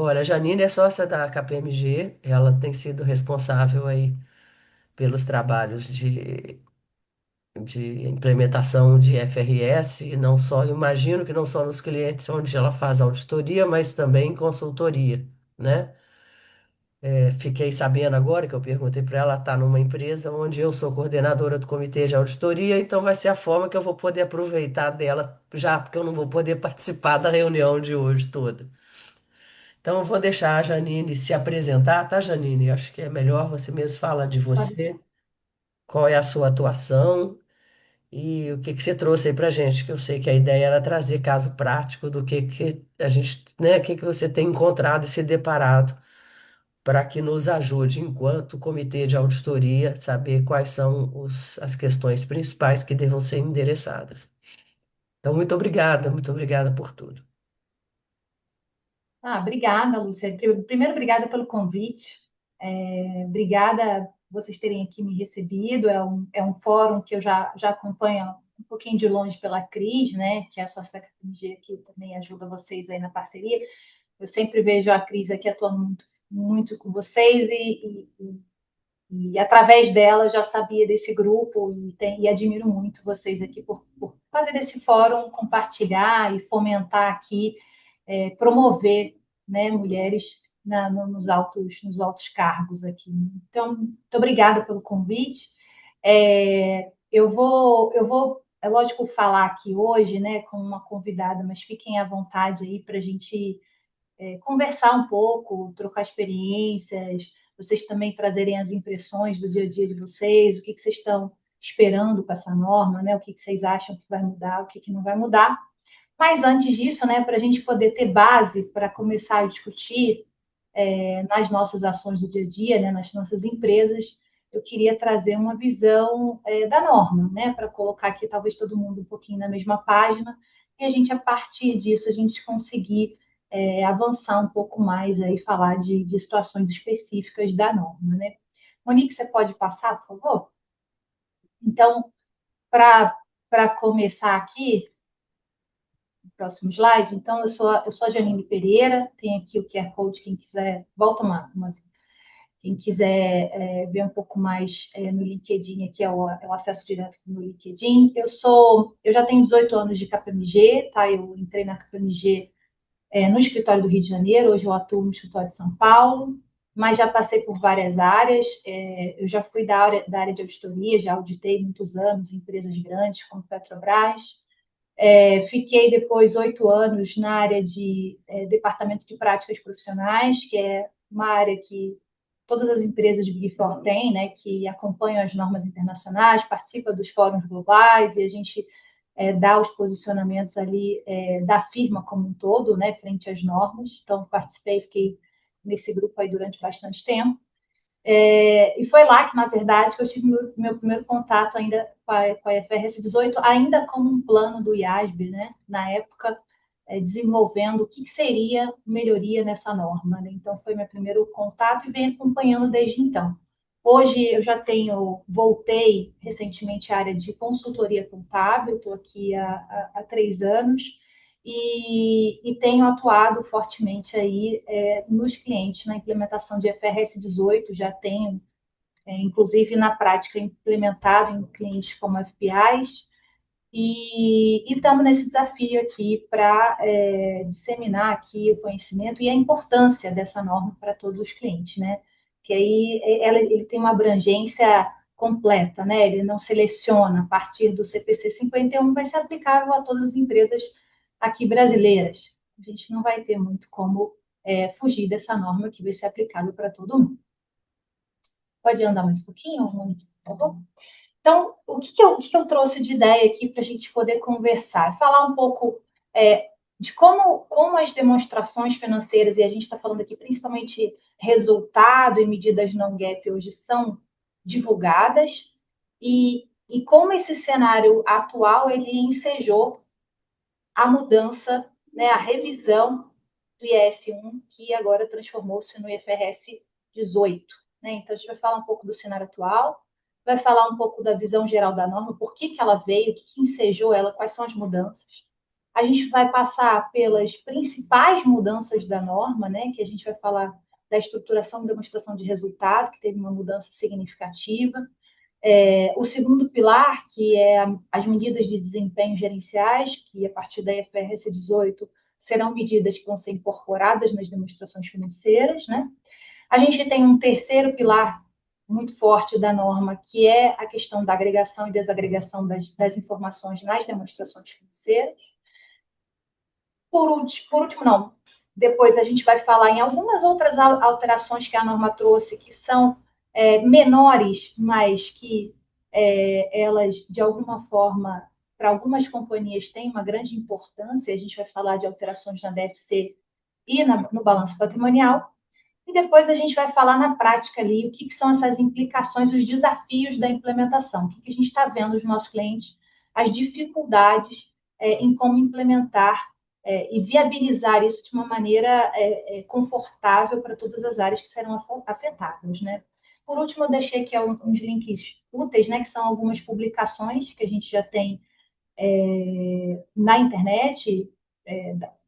Olha, a Janine é sócia da KPMG, ela tem sido responsável aí pelos trabalhos de implementação de FRS, e não só, imagino que não só nos clientes onde ela faz auditoria, mas também em consultoria, né? Fiquei sabendo agora que eu perguntei para ela, está numa empresa onde eu sou coordenadora do comitê de auditoria, então vai ser a forma que eu vou poder aproveitar dela, já porque eu não vou poder participar da reunião de hoje toda. Então eu vou deixar a Janine se apresentar, tá, Janine? Acho que é melhor você mesmo falar de Pode você, deixar. qual é a sua atuação e o que que você trouxe aí pra gente, que eu sei que a ideia era trazer caso prático do que a gente, né, o que que você tem encontrado e se deparado para que nos ajude, enquanto comitê de auditoria, saber quais são as questões principais que devam ser endereçadas. Então, muito obrigada por tudo. Obrigada, Lúcia. Primeiro, obrigada pelo convite. Obrigada por vocês terem aqui me recebido. É um fórum que eu já acompanho um pouquinho de longe pela Cris, né? Que é a sócia da KPMG, que também ajuda vocês aí na parceria. Eu sempre vejo a Cris aqui atuando muito, muito com vocês e através dela eu já sabia desse grupo e admiro muito vocês aqui por fazer desse fórum, compartilhar e fomentar aqui, promover, né, mulheres nos altos cargos aqui. Então, muito obrigada pelo convite. Eu vou, é lógico, falar aqui hoje, né, com uma convidada, mas fiquem à vontade aí para a gente conversar um pouco, trocar experiências, vocês também trazerem as impressões do dia a dia de vocês, o que vocês estão esperando com essa norma, né? O que vocês acham que vai mudar, o que não vai mudar. Mas antes disso, né, para a gente poder ter base para começar a discutir nas nossas ações do dia a dia, né, nas nossas empresas, eu queria trazer uma visão da norma, né, para colocar aqui talvez todo mundo um pouquinho na mesma página e a gente, a partir disso, a gente conseguir avançar um pouco mais aí, falar de situações específicas da norma, né? Monique, você pode passar, por favor? Então, para começar aqui, o próximo slide, então eu sou a Janine Pereira, tem aqui o QR Code, quem quiser, volta uma. Quem quiser ver um pouco mais no LinkedIn, aqui é o acesso direto no LinkedIn. Eu já tenho 18 anos de KPMG, tá? Eu entrei na KPMG no escritório do Rio de Janeiro, hoje eu atuo no escritório de São Paulo, mas já passei por várias áreas. Eu já fui da área de auditoria, já auditei muitos anos em empresas grandes como Petrobras. Fiquei depois 8 anos na área de departamento de práticas profissionais, que é uma área que todas as empresas de Big Four têm, né, que acompanham as normas internacionais, participa dos fóruns globais e a gente dá os posicionamentos ali da firma como um todo, né, frente às normas. Então, participei, fiquei nesse grupo aí durante bastante tempo. E foi lá que, na verdade, que eu tive meu primeiro contato ainda com a IFRS 18, ainda como um plano do IASB, né? Na época, desenvolvendo o que seria melhoria nessa norma. Né? Então, foi meu primeiro contato e venho acompanhando desde então. Hoje eu já voltei recentemente à área de consultoria contábil, estou aqui há 3 anos, e tenho atuado fortemente aí nos clientes, na implementação de FRS 18, já tenho, inclusive na prática, implementado em clientes como FPIs, e estamos nesse desafio aqui para disseminar aqui o conhecimento e a importância dessa norma para todos os clientes, né? Que aí ele tem uma abrangência completa, né? Ele não seleciona a partir do CPC 51, vai ser aplicável a todas as empresas aqui brasileiras. A gente não vai ter muito como fugir dessa norma que vai ser aplicável para todo mundo. Pode andar mais um pouquinho, Monique, por favor? Então, o que eu trouxe de ideia aqui para a gente poder conversar? Falar um pouco de como as demonstrações financeiras, e a gente está falando aqui principalmente resultado e medidas não gap hoje são divulgadas, e como esse cenário atual ele ensejou a mudança, né, a revisão do IS 1, que agora transformou-se no IFRS 18. Né? Então, a gente vai falar um pouco do cenário atual, vai falar um pouco da visão geral da norma, por que ela veio, o que ensejou ela, quais são as mudanças. A gente vai passar pelas principais mudanças da norma, né, que a gente vai falar da estruturação e demonstração de resultado, que teve uma mudança significativa. O segundo pilar, que é as medidas de desempenho gerenciais, que a partir da IFRS 18 serão medidas que vão ser incorporadas nas demonstrações financeiras, né? A gente tem um terceiro pilar muito forte da norma, que é a questão da agregação e desagregação das informações nas demonstrações financeiras. Por último, não. Depois a gente vai falar em algumas outras alterações que a norma trouxe, que são menores, mas que elas, de alguma forma, para algumas companhias, têm uma grande importância. A gente vai falar de alterações na DFC e no balanço patrimonial. E depois a gente vai falar na prática ali o que são essas implicações, os desafios da implementação, o que a gente está vendo nos nossos clientes, as dificuldades em como implementar e viabilizar isso de uma maneira confortável para todas as áreas que serão afetadas, né? Por último, eu deixei aqui uns links úteis, né, que são algumas publicações que a gente já tem na internet,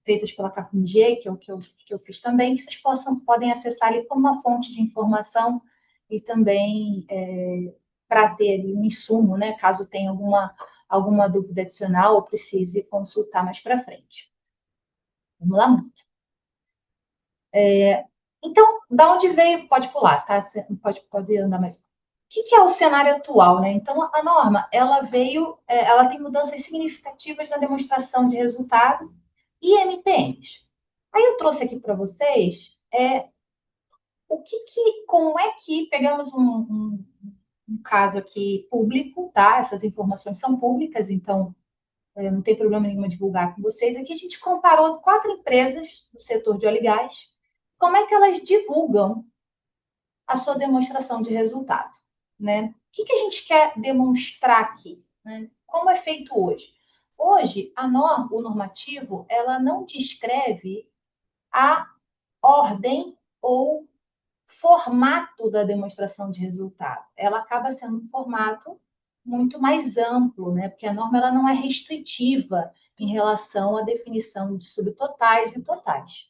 feitas pela KPMG, que é o que eu fiz também, que vocês podem acessar ali como uma fonte de informação e também para ter ali um insumo, né, caso tenha alguma dúvida adicional ou precise consultar mais para frente. Vamos lá. Então, da onde veio, pode pular, tá? Pode andar mais. O que é o cenário atual, né? Então, a norma, ela tem mudanças significativas na demonstração de resultado e MPMs. Aí eu trouxe aqui para vocês como é que pegamos um caso aqui público, tá? Essas informações são públicas, então não tem problema nenhum divulgar com vocês. Aqui a gente comparou 4 empresas do setor de óleo e gás, como é que elas divulgam a sua demonstração de resultado, né? O que a gente quer demonstrar aqui, né? Como é feito hoje? Hoje, o normativo, ela não descreve a ordem ou formato da demonstração de resultado. Ela acaba sendo um formato muito mais amplo, né? Porque a norma ela não é restritiva em relação à definição de subtotais e totais.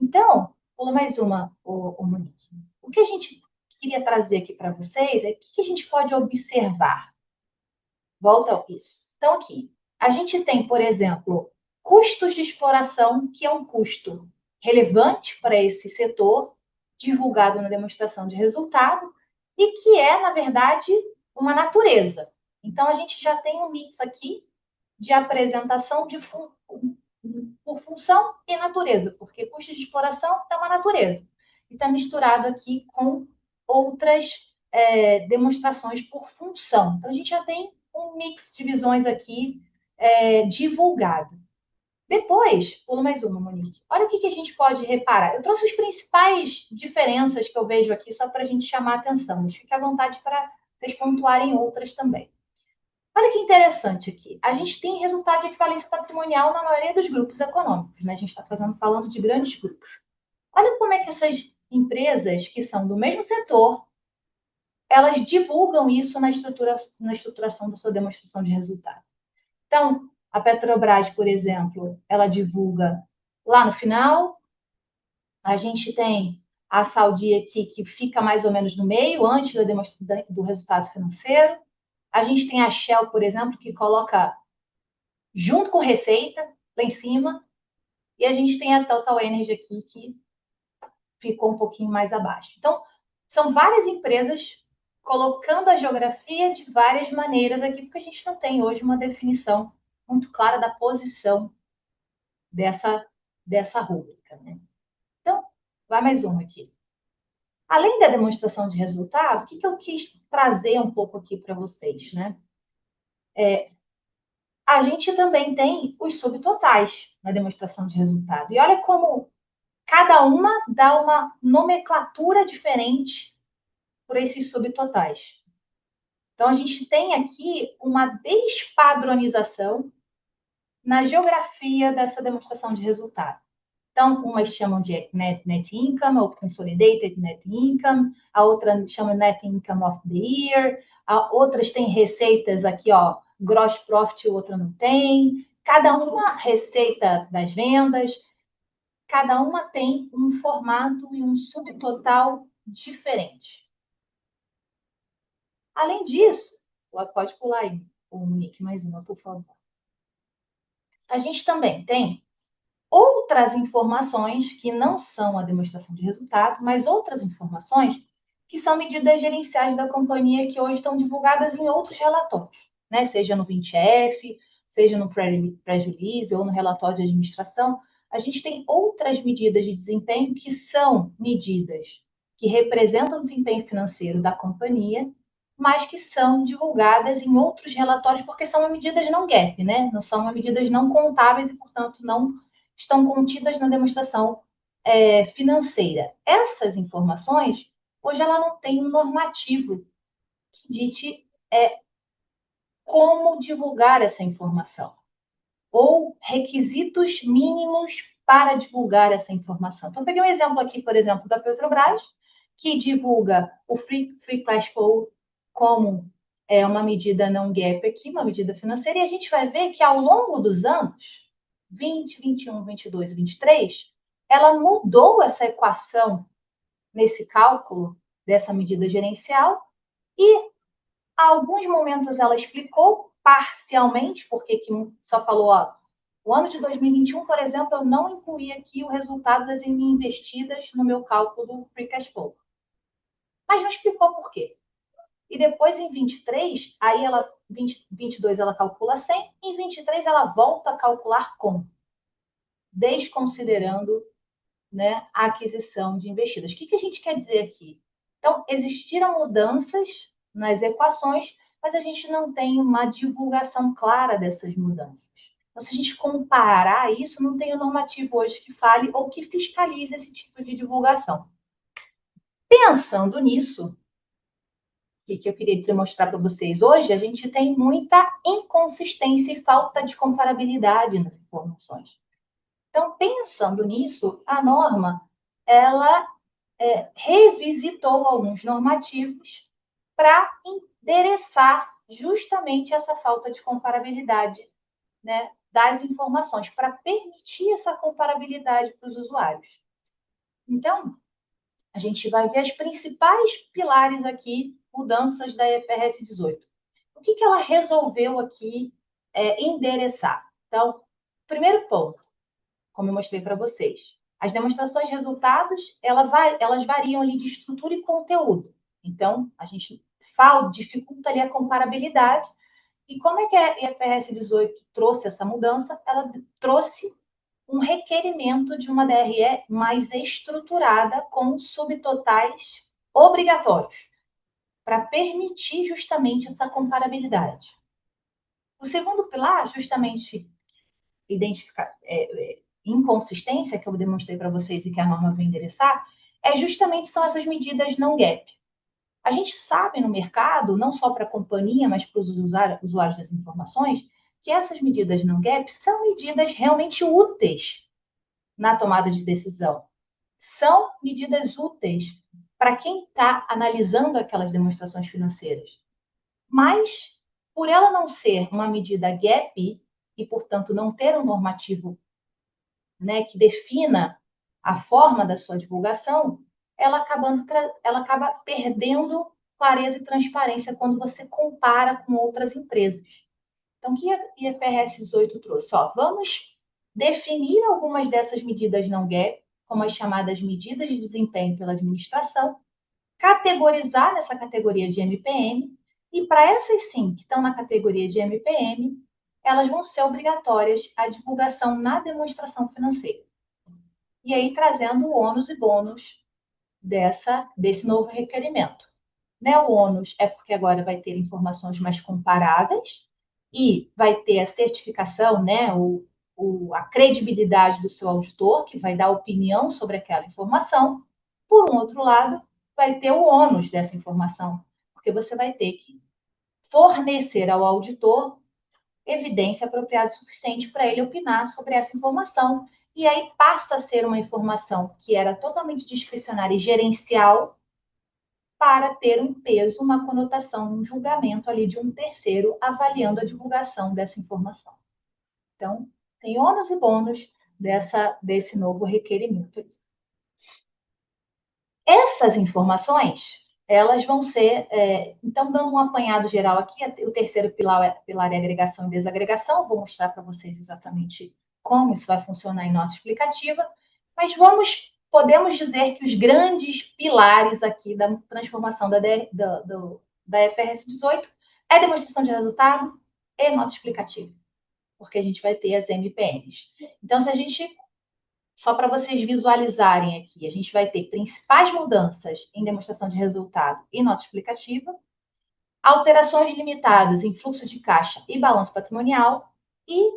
Então, pula mais uma, Monique. O que a gente queria trazer aqui para vocês é o que a gente pode observar. Volta a isso. Então, aqui, a gente tem, por exemplo, custos de exploração, que é um custo relevante para esse setor, divulgado na demonstração de resultado, e que é, na verdade, uma natureza. Então, a gente já tem um mix aqui de apresentação por função e natureza, porque custo de exploração é uma natureza. E está misturado aqui com outras demonstrações por função. Então, a gente já tem um mix de visões aqui divulgado. Depois, pulo mais uma, Monique. Olha o que a gente pode reparar. Eu trouxe as principais diferenças que eu vejo aqui, só para a gente chamar a atenção, mas fique à vontade para vocês pontuarem outras também. Olha que interessante aqui. A gente tem resultado de equivalência patrimonial na maioria dos grupos econômicos, né? A gente está falando de grandes grupos. Olha como é que essas empresas que são do mesmo setor, elas divulgam isso na estruturação da sua demonstração de resultado. Então, a Petrobras, por exemplo, ela divulga lá no final. A gente tem a Saudi aqui, que fica mais ou menos no meio, antes do resultado financeiro. A gente tem a Shell, por exemplo, que coloca junto com receita, lá em cima. E a gente tem a Total Energy aqui, que ficou um pouquinho mais abaixo. Então, são várias empresas colocando a geografia de várias maneiras aqui, porque a gente não tem hoje uma definição muito clara da posição dessa rúbrica, né? Então, vai mais uma aqui. Além da demonstração de resultado, o que eu quis trazer um pouco aqui para vocês, né? A gente também tem os subtotais na demonstração de resultado. E olha como cada uma dá uma nomenclatura diferente por esses subtotais. Então, a gente tem aqui uma despadronização na geografia dessa demonstração de resultado. Então, umas chamam de net income, ou consolidated net income, a outra chama net income of the year, outras têm receitas aqui, ó, gross profit, outra não tem. Cada uma receita das vendas, cada uma tem um formato e um subtotal diferente. Além disso, pode pular aí, o Nick, mais uma, por favor. A gente também tem outras informações que não são a demonstração de resultado, mas outras informações que são medidas gerenciais da companhia que hoje estão divulgadas em outros relatórios, né? Seja no 20F, seja no press release ou no relatório de administração. A gente tem outras medidas de desempenho que são medidas que representam o desempenho financeiro da companhia, mas que são divulgadas em outros relatórios porque são medidas não GAAP, né? Não são medidas não contábeis e, portanto, não estão contidas na demonstração financeira. Essas informações, hoje, ela não tem um normativo que dite como divulgar essa informação, ou requisitos mínimos para divulgar essa informação. Então, peguei um exemplo aqui, por exemplo, da Petrobras, que divulga o Free Cash Flow como uma medida não GAAP aqui, uma medida financeira, e a gente vai ver que ao longo dos anos, 20, 21, 22 e 23, ela mudou essa equação nesse cálculo dessa medida gerencial e, a alguns momentos, ela explicou parcialmente, porque só falou, ó, o ano de 2021, por exemplo, eu não incluí aqui o resultado das investidas no meu cálculo do Free Cash Flow. Mas não explicou por quê. E depois, em 23, aí ela, 22 ela calcula 100, e em 23 ela volta a calcular com, desconsiderando, né, a aquisição de investidas. O que a gente quer dizer aqui? Então, existiram mudanças nas equações, mas a gente não tem uma divulgação clara dessas mudanças. Então, se a gente comparar isso, não tem um normativo hoje que fale ou que fiscalize esse tipo de divulgação. Pensando nisso, o que eu queria demonstrar para vocês hoje, a gente tem muita inconsistência e falta de comparabilidade nas informações. Então, pensando nisso, a norma, ela revisitou alguns normativos para endereçar justamente essa falta de comparabilidade, né, das informações, para permitir essa comparabilidade para os usuários. Então, a gente vai ver as principais pilares aqui, mudanças da IFRS 18. O que ela resolveu aqui endereçar? Então, primeiro ponto, como eu mostrei para vocês, as demonstrações de resultados, elas variam ali de estrutura e conteúdo. Então, a gente dificulta ali a comparabilidade. E como é que a IFRS 18 trouxe essa mudança? Ela trouxe um requerimento de uma DRE mais estruturada, com subtotais obrigatórios, para permitir justamente essa comparabilidade. O segundo pilar, justamente identificar inconsistência, que eu demonstrei para vocês e que a norma vem endereçar, justamente são essas medidas não GAAP. A gente sabe no mercado, não só para a companhia, mas para os usuários das informações, que essas medidas não GAAP são medidas realmente úteis na tomada de decisão. São medidas úteis para quem está analisando aquelas demonstrações financeiras. Mas, por ela não ser uma medida GAAP e, portanto, não ter um normativo, né, que defina a forma da sua divulgação, ela acaba perdendo clareza e transparência quando você compara com outras empresas. Então, o que a IFRS 18 trouxe? Ó, vamos definir algumas dessas medidas não GAAP, como as chamadas medidas de desempenho pela administração, categorizar nessa categoria de MPM, e para essas sim, que estão na categoria de MPM, elas vão ser obrigatórias a divulgação na demonstração financeira. E aí trazendo o ônus e bônus desse novo requerimento. Né? O ônus é porque agora vai ter informações mais comparáveis e vai ter a certificação, né? A credibilidade do seu auditor, que vai dar opinião sobre aquela informação. Por um outro lado, vai ter o ônus dessa informação, porque você vai ter que fornecer ao auditor evidência apropriada o suficiente para ele opinar sobre essa informação. E aí passa a ser uma informação que era totalmente discricionária e gerencial para ter um peso, uma conotação, um julgamento ali de um terceiro avaliando a divulgação dessa informação. Então, tem ônus e bônus desse novo requerimento. Essas informações, elas vão ser, então, dando um apanhado geral aqui, o terceiro pilar é agregação e desagregação, vou mostrar para vocês exatamente como isso vai funcionar em nota explicativa, mas podemos dizer que os grandes pilares aqui da transformação da FRS 18 é demonstração de resultado e nota explicativa, porque a gente vai ter as MPNs. Então, se a gente só para vocês visualizarem aqui, a gente vai ter principais mudanças em demonstração de resultado e nota explicativa, alterações limitadas em fluxo de caixa e balanço patrimonial, e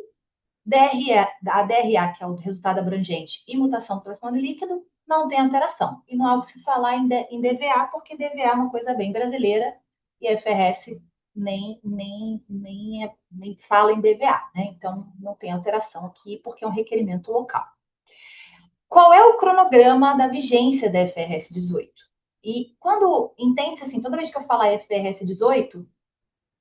a DRA, que é o resultado abrangente, e mutação do patrimônio líquido, não tem alteração. E não há o que se falar em DVA, porque DVA é uma coisa bem brasileira e a FRS nem fala em DVA, né? Então, não tem alteração aqui, porque é um requerimento local. Qual é o cronograma da vigência da FRS 18? E quando entende-se assim, toda vez que eu falar FRS 18,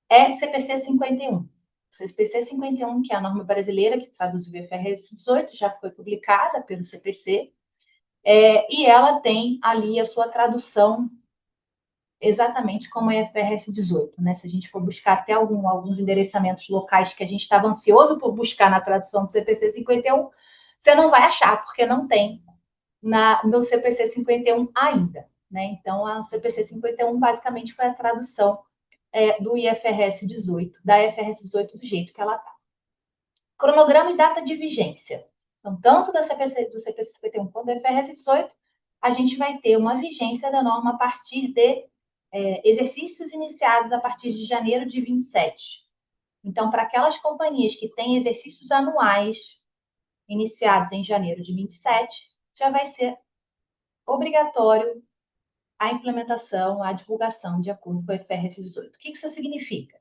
é CPC 51. CPC 51, que é a norma brasileira que traduziu o FRS 18, já foi publicada pelo CPC, e ela tem ali a sua tradução exatamente como é a FRS 18. Né? Se a gente for buscar até alguns endereçamentos locais que a gente estava ansioso por buscar na tradução do CPC 51, você não vai achar, porque não tem no CPC 51 ainda. Né? Então, a CPC 51 basicamente foi a tradução do IFRS 18, da IFRS 18 do jeito que ela está. Cronograma e data de vigência. Então, tanto do CPC 51 quanto do IFRS 18, a gente vai ter uma vigência da norma a partir de exercícios iniciados a partir de janeiro de 27. Então, para aquelas companhias que têm exercícios anuais iniciados em janeiro de 27, já vai ser obrigatório a implementação, a divulgação de acordo com o IFRS 18. O que isso significa?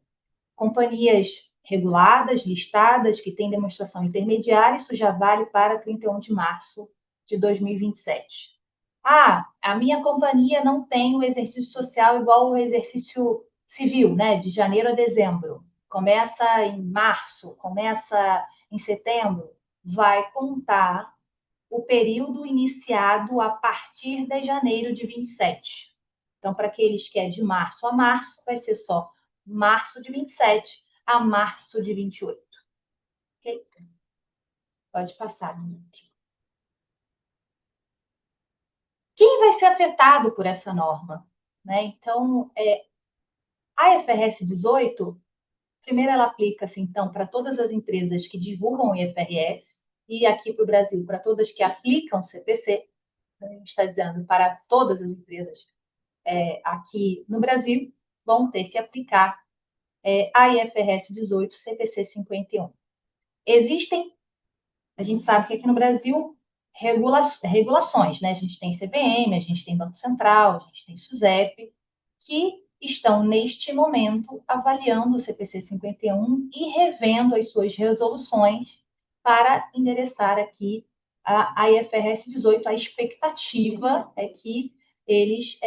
Companhias reguladas, listadas, que têm demonstração intermediária, isso já vale para 31 de março de 2027. Ah, a minha companhia não tem o exercício social igual o exercício civil, né? De janeiro a dezembro. Começa em março, começa em setembro, vai contar o período iniciado a partir de janeiro de 27. Então, para aqueles que é de março a março, vai ser só março de 27 a março de 28. Ok? Pode passar, Nick. Quem vai ser afetado por essa norma? Né? Então, a IFRS 18, primeiro ela aplica-se, então, para todas as empresas que divulgam o IFRS, e aqui para o Brasil, para todas que aplicam o CPC, a gente está dizendo para todas as empresas aqui no Brasil, vão ter que aplicar a IFRS 18, CPC 51. Existem, a gente sabe que aqui no Brasil, regulações, né? A gente tem CVM, a gente tem Banco Central, a gente tem SUSEP, que estão, neste momento, avaliando o CPC 51 e revendo as suas resoluções para endereçar aqui a IFRS 18. A expectativa é que eles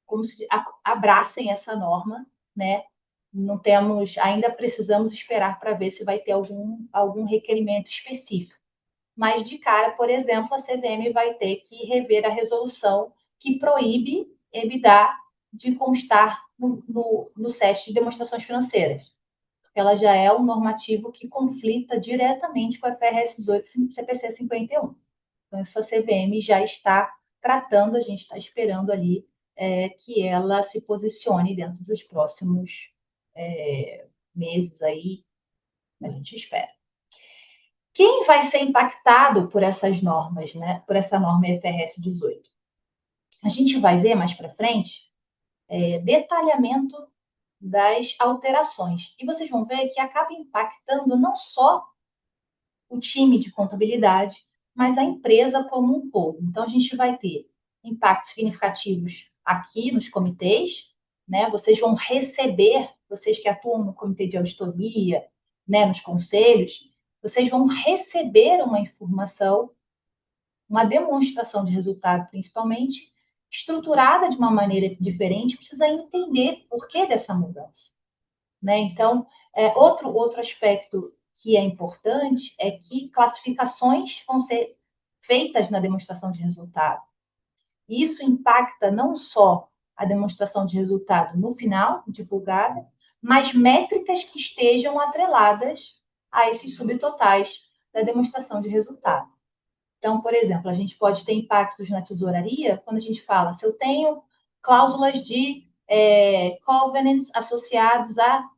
como se abracem essa norma, né? Não temos, ainda precisamos esperar para ver se vai ter algum requerimento específico. Mas, de cara, por exemplo, a CVM vai ter que rever a resolução que proíbe EBITDA de constar no SET de demonstrações financeiras. Porque ela já é um normativo que conflita diretamente com a FRS 18 e CPC 51. Então, isso a CVM já está tratando, a gente está esperando ali que ela se posicione dentro dos próximos meses aí, a gente espera. Quem vai ser impactado por essas normas, né? Por essa norma IFRS 18? A gente vai ver mais para frente detalhamento das alterações. E vocês vão ver que acaba impactando não só o time de contabilidade, mas a empresa como um todo. Então, a gente vai ter impactos significativos aqui nos comitês, né? Vocês vão receber, vocês que atuam no comitê de auditoria, né, nos conselhos, vocês vão receber uma informação, uma demonstração de resultado, principalmente, estruturada de uma maneira diferente, precisa entender por que dessa mudança. Né? Então, Outro aspecto que é importante é que classificações vão ser feitas na demonstração de resultado. E isso impacta não só a demonstração de resultado no final, divulgada, mas métricas que estejam atreladas a esses subtotais da demonstração de resultado. Então, por exemplo, a gente pode ter impactos na tesouraria quando a gente fala, se eu tenho cláusulas de covenants associados a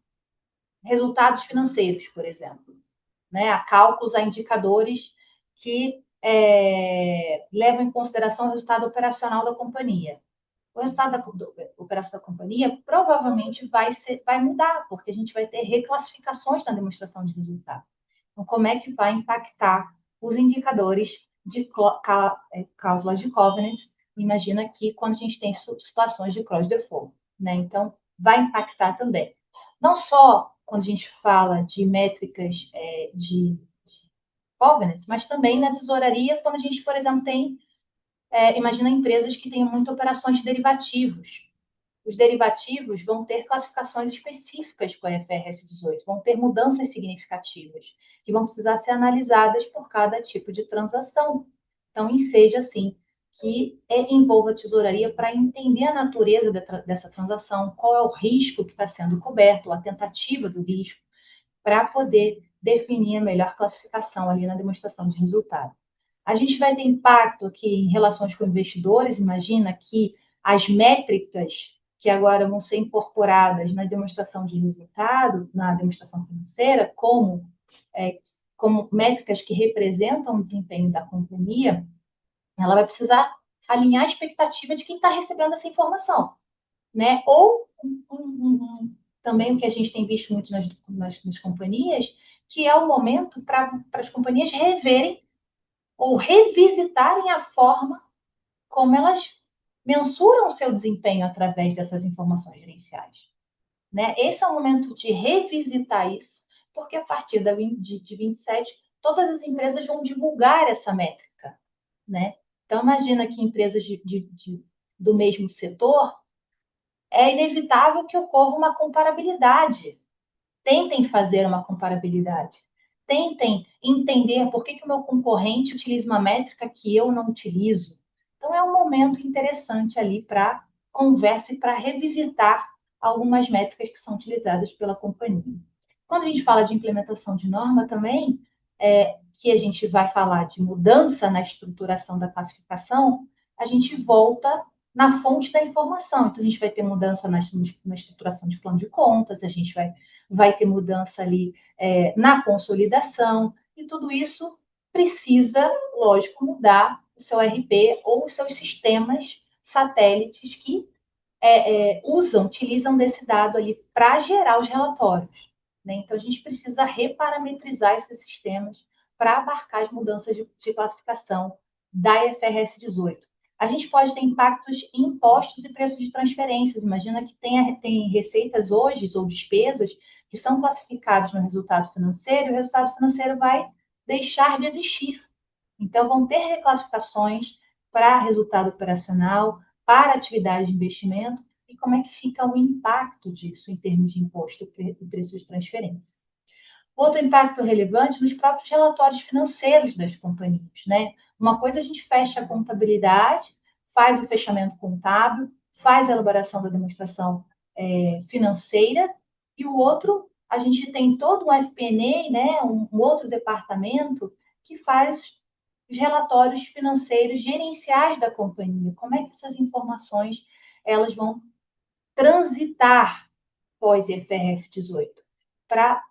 resultados financeiros, por exemplo, né? A cálculos, a indicadores que levam em consideração o resultado operacional da companhia. O resultado da operação da companhia provavelmente vai mudar, porque a gente vai ter reclassificações na demonstração de resultado. Então, como é que vai impactar os indicadores de cláusulas de covenants? Imagina que quando a gente tem situações de cross default, né? Então, vai impactar também. Não só quando a gente fala de métricas de covenants, mas também na tesouraria, quando a gente, por exemplo, tem imagina empresas que têm muitas operações de derivativos. Os derivativos vão ter classificações específicas com a IFRS 18, vão ter mudanças significativas, que vão precisar ser analisadas por cada tipo de transação. Então, enseja assim que envolva a tesouraria para entender a natureza dessa transação, qual é o risco que está sendo coberto, a tentativa do risco, para poder definir a melhor classificação ali na demonstração de resultado. A gente vai ter impacto aqui em relações com investidores, imagina que as métricas que agora vão ser incorporadas na demonstração de resultado, na demonstração financeira, como métricas que representam o desempenho da companhia, ela vai precisar alinhar a expectativa de quem está recebendo essa informação, né? Ou também o que a gente tem visto muito nas companhias, que é o momento para as companhias reverem ou revisitarem a forma como elas mensuram o seu desempenho através dessas informações gerenciais. Né? Esse é o momento de revisitar isso, porque a partir de 27, todas as empresas vão divulgar essa métrica. Né? Então, imagina que empresas do mesmo setor, é inevitável que ocorra uma comparabilidade. Tentem fazer uma comparabilidade. Tentem entender por que o meu concorrente utiliza uma métrica que eu não utilizo. Então, é um momento interessante ali para conversa e para revisitar algumas métricas que são utilizadas pela companhia. Quando a gente fala de implementação de norma também, que a gente vai falar de mudança na estruturação da classificação, a gente volta na fonte da informação. Então, a gente vai ter mudança na estruturação de plano de contas, a gente vai ter mudança ali na consolidação, e tudo isso precisa, lógico, mudar o seu RP ou os seus sistemas satélites que utilizam desse dado ali para gerar os relatórios. Né? Então, a gente precisa reparametrizar esses sistemas para abarcar as mudanças de classificação da IFRS 18. A gente pode ter impactos em impostos e preços de transferências. Imagina que tem receitas hoje ou despesas que são classificadas no resultado financeiro e o resultado financeiro vai deixar de existir. Então, vão ter reclassificações para resultado operacional, para atividade de investimento, e como é que fica o impacto disso em termos de imposto e preço de transferência. Outro impacto relevante nos próprios relatórios financeiros das companhias, né? Uma coisa a gente fecha a contabilidade, faz o fechamento contábil, faz a elaboração da demonstração financeira, e o outro, a gente tem todo um FP&A, né? Um outro departamento que faz os relatórios financeiros gerenciais da companhia. Como é que essas informações elas vão transitar pós IFRS 18 para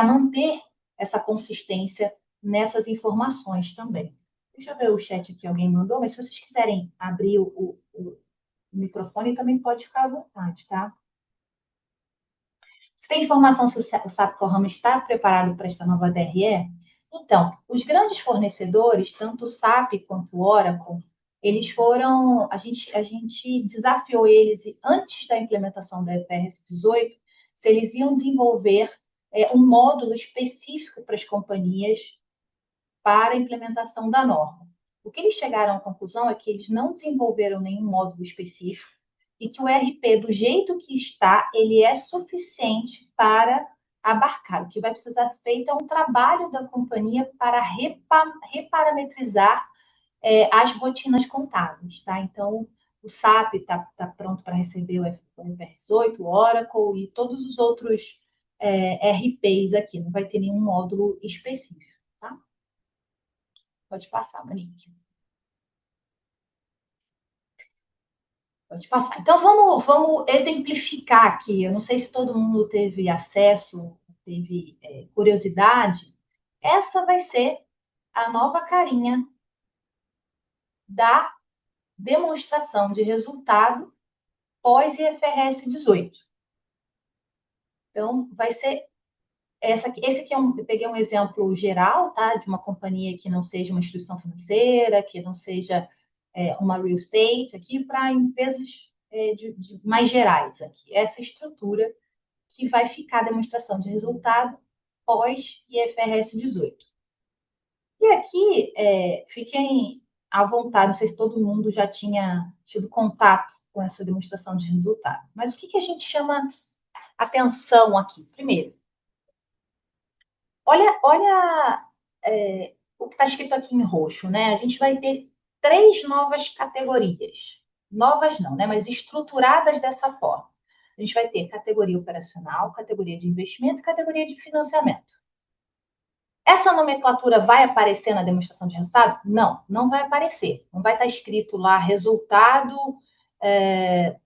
manter essa consistência nessas informações também. Deixa eu ver o chat aqui, alguém mandou, mas se vocês quiserem abrir o microfone, também pode ficar à vontade, tá? Você tem informação se o SAP Forrama está preparado para esta nova DRE? Então, os grandes fornecedores, tanto o SAP quanto o Oracle, eles foram, a gente desafiou eles antes da implementação da IFRS 18, se eles iam desenvolver um módulo específico para as companhias para a implementação da norma. O que eles chegaram à conclusão é que eles não desenvolveram nenhum módulo específico, e que o RP, do jeito que está, ele é suficiente para abarcar. O que vai precisar ser feito é um trabalho da companhia para reparametrizar as rotinas contábeis, tá? Então, o SAP está pronto para receber o FRS8, o Oracle e todos os outros RPs aqui. Não vai ter nenhum módulo específico, tá? Pode passar, Monique. Pode passar. Então, vamos exemplificar aqui. Eu não sei se todo mundo teve acesso, teve curiosidade. Essa vai ser a nova carinha da demonstração de resultado pós-IFRS 18. Então, vai ser esse aqui eu peguei um exemplo geral, tá? De uma companhia que não seja uma instituição financeira, que não seja uma real estate, aqui para empresas mais gerais aqui. Essa estrutura que vai ficar a demonstração de resultado pós IFRS 18. E aqui, fiquem à vontade, não sei se todo mundo já tinha tido contato com essa demonstração de resultado, mas o que a gente chama atenção aqui? Primeiro, olha o que está escrito aqui em roxo, né? A gente vai ter 3 novas categorias. Novas não, né? Mas estruturadas dessa forma. A gente vai ter categoria operacional, categoria de investimento e categoria de financiamento. Essa nomenclatura vai aparecer na demonstração de resultado? Não, não vai aparecer. Não vai estar escrito lá resultado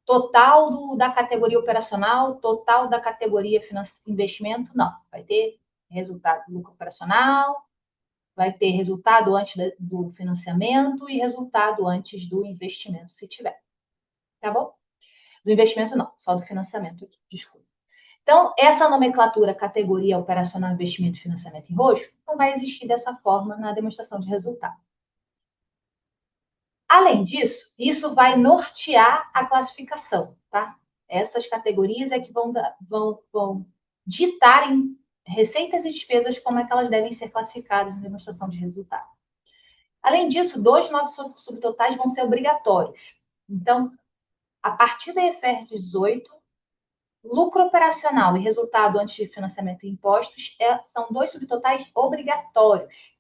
total da categoria operacional, total da categoria investimento, não. Vai ter resultado do lucro operacional, vai ter resultado antes do financiamento e resultado antes do investimento, se tiver. Tá bom? Do investimento não, só do financiamento aqui, desculpa. Então, essa nomenclatura categoria operacional, investimento e financiamento em roxo não vai existir dessa forma na demonstração de resultado. Além disso, isso vai nortear a classificação, tá? Essas categorias é que vão ditar em receitas e despesas como é que elas devem ser classificadas na demonstração de resultado. Além disso, 2 novos subtotais vão ser obrigatórios. Então, a partir da IFRS 18, lucro operacional e resultado antes de financiamento e impostos são 2 subtotais obrigatórios.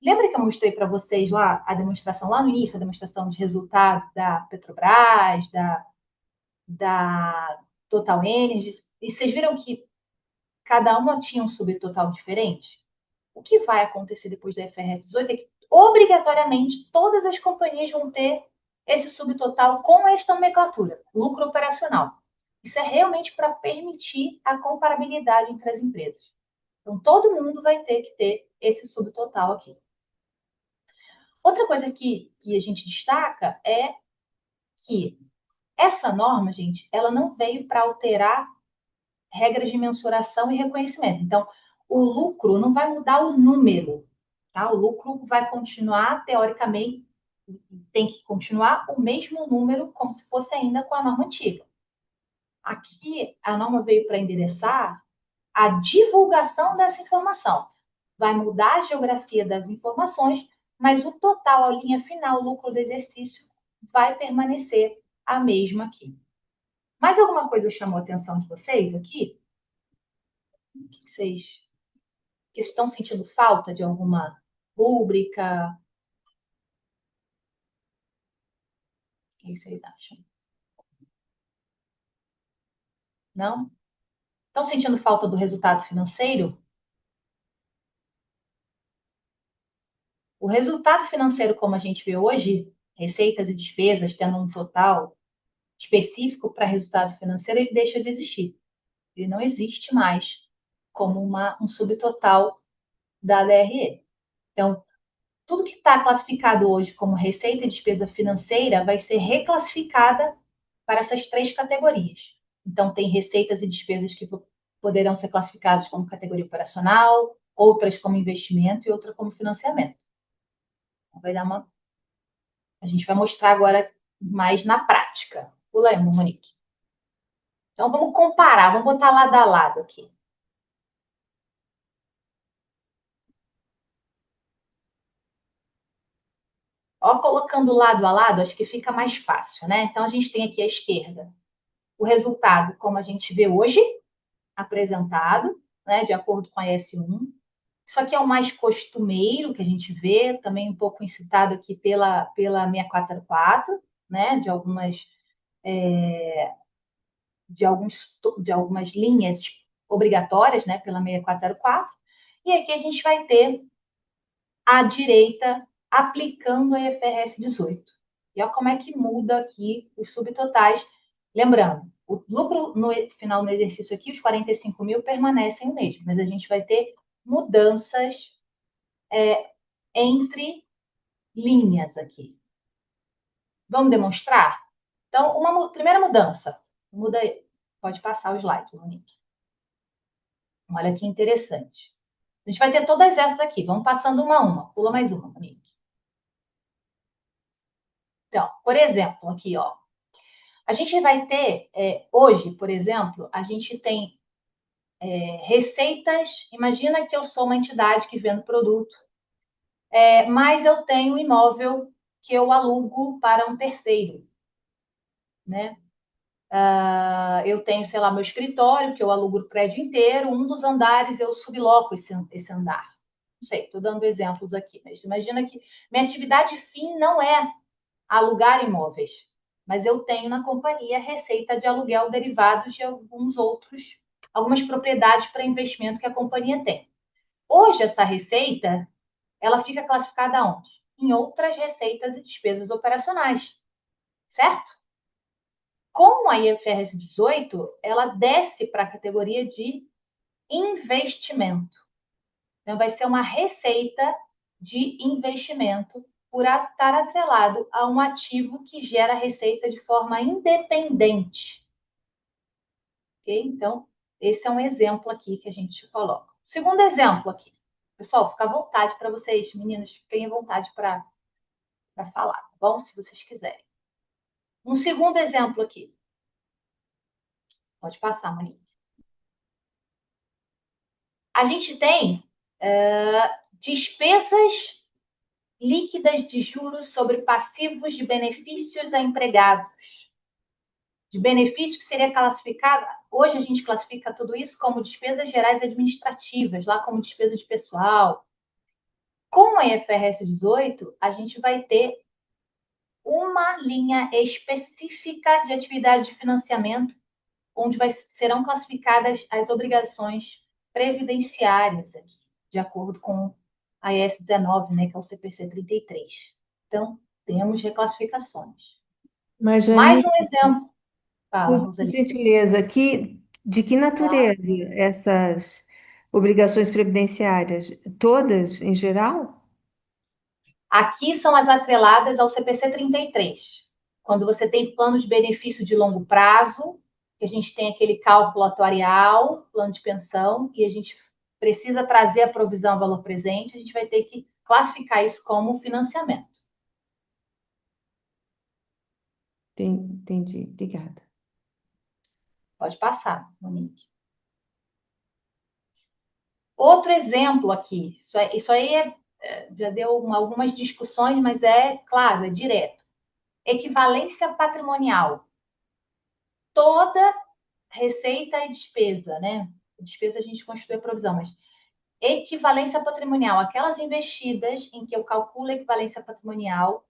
Lembra que eu mostrei para vocês lá a demonstração, lá no início, a demonstração de resultado da Petrobras, da Total Energies, e vocês viram que cada uma tinha um subtotal diferente? O que vai acontecer depois da IFRS 18 é que, obrigatoriamente, todas as companhias vão ter esse subtotal com esta nomenclatura, lucro operacional. Isso é realmente para permitir a comparabilidade entre as empresas. Então, todo mundo vai ter que ter esse subtotal aqui. Outra coisa que a gente destaca é que essa norma, gente, ela não veio para alterar regras de mensuração e reconhecimento. Então, o lucro não vai mudar o número, tá? O lucro vai continuar, teoricamente, tem que continuar o mesmo número, como se fosse ainda com a norma antiga. Aqui, a norma veio para endereçar a divulgação dessa informação. Vai mudar a geografia das informações, mas o total, a linha final, o lucro do exercício, vai permanecer a mesma aqui. Mais alguma coisa chamou a atenção de vocês aqui? O que vocês estão sentindo falta de alguma rúbrica? O que vocês acham? Não? Estão sentindo falta do resultado financeiro? O resultado financeiro, como a gente vê hoje, receitas e despesas tendo um total específico para resultado financeiro, ele deixa de existir. Ele não existe mais como um subtotal da DRE. Então, tudo que está classificado hoje como receita e despesa financeira vai ser reclassificada para essas 3 categorias. Então, tem receitas e despesas que poderão ser classificadas como categoria operacional, outras como investimento e outra como financiamento. Então, a gente vai mostrar agora mais na prática. Pula aí, Monique. Então, vamos comparar, vamos botar lado a lado aqui. Ó, colocando lado a lado, acho que fica mais fácil, né? Então, a gente tem aqui à esquerda o resultado, como a gente vê hoje, apresentado, né, de acordo com a S1. Isso aqui é o mais costumeiro que a gente vê, também um pouco incitado aqui pela 6404, né, de algumas linhas obrigatórias, né, pela 6404. E aqui a gente vai ter a direita aplicando a IFRS 18. E olha como é que muda aqui os subtotais. Lembrando, o lucro no final no exercício aqui, os 45 mil permanecem o mesmo, mas a gente vai ter mudanças entre linhas aqui. Vamos demonstrar? Então, uma primeira mudança. Muda aí. Pode passar o slide, Monique. Olha que interessante. A gente vai ter todas essas aqui. Vamos passando uma a uma. Pula mais uma, Monique. Então, por exemplo, aqui, ó. A gente vai ter, hoje, por exemplo, a gente tem receitas. Imagina que eu sou uma entidade que vendo produto, mas eu tenho um imóvel que eu alugo para um terceiro, né? Eu tenho, sei lá, meu escritório, que eu alugo o prédio inteiro, um dos andares eu subloco esse andar. Não sei, estou dando exemplos aqui, mas imagina que minha atividade fim não é alugar imóveis, mas eu tenho na companhia receita de aluguel derivados de algumas propriedades para investimento que a companhia tem. Hoje, essa receita, ela fica classificada onde? Em outras receitas e despesas operacionais, certo? Com a IFRS 18, ela desce para a categoria de investimento. Então, vai ser uma receita de investimento por estar atrelado a um ativo que gera receita de forma independente. Ok? Então, esse é um exemplo aqui que a gente coloca. Segundo exemplo aqui. Pessoal, fica à vontade para vocês, meninas, fiquem à vontade para falar, tá bom? Se vocês quiserem. Um segundo exemplo aqui. Pode passar, Monique. A gente tem despesas líquidas de juros sobre passivos de benefícios a empregados. De benefício que seria classificada, hoje a gente classifica tudo isso como despesas gerais administrativas, lá como despesa de pessoal. Com a IFRS 18, a gente vai ter uma linha específica de atividade de financiamento, onde serão classificadas as obrigações previdenciárias, aqui, de acordo com a IS 19, né, que é o CPC 33. Então, temos reclassificações. Mas, Mais Jane, um exemplo. Fala, por Rosalie. gentileza, de que natureza essas obrigações previdenciárias? Todas, em geral? Aqui são as atreladas ao CPC 33. Quando você tem plano de benefício de longo prazo, que a gente tem aquele cálculo atuarial, plano de pensão, e a gente precisa trazer a provisão ao valor presente, a gente vai ter que classificar isso como financiamento. Entendi, obrigada. Pode passar, Monique. Outro exemplo aqui, isso aí já deu algumas discussões, mas claro, é direto. Equivalência patrimonial. Toda receita e despesa, né? Despesa a gente constitui a provisão, mas equivalência patrimonial, aquelas investidas em que eu calculo a equivalência patrimonial,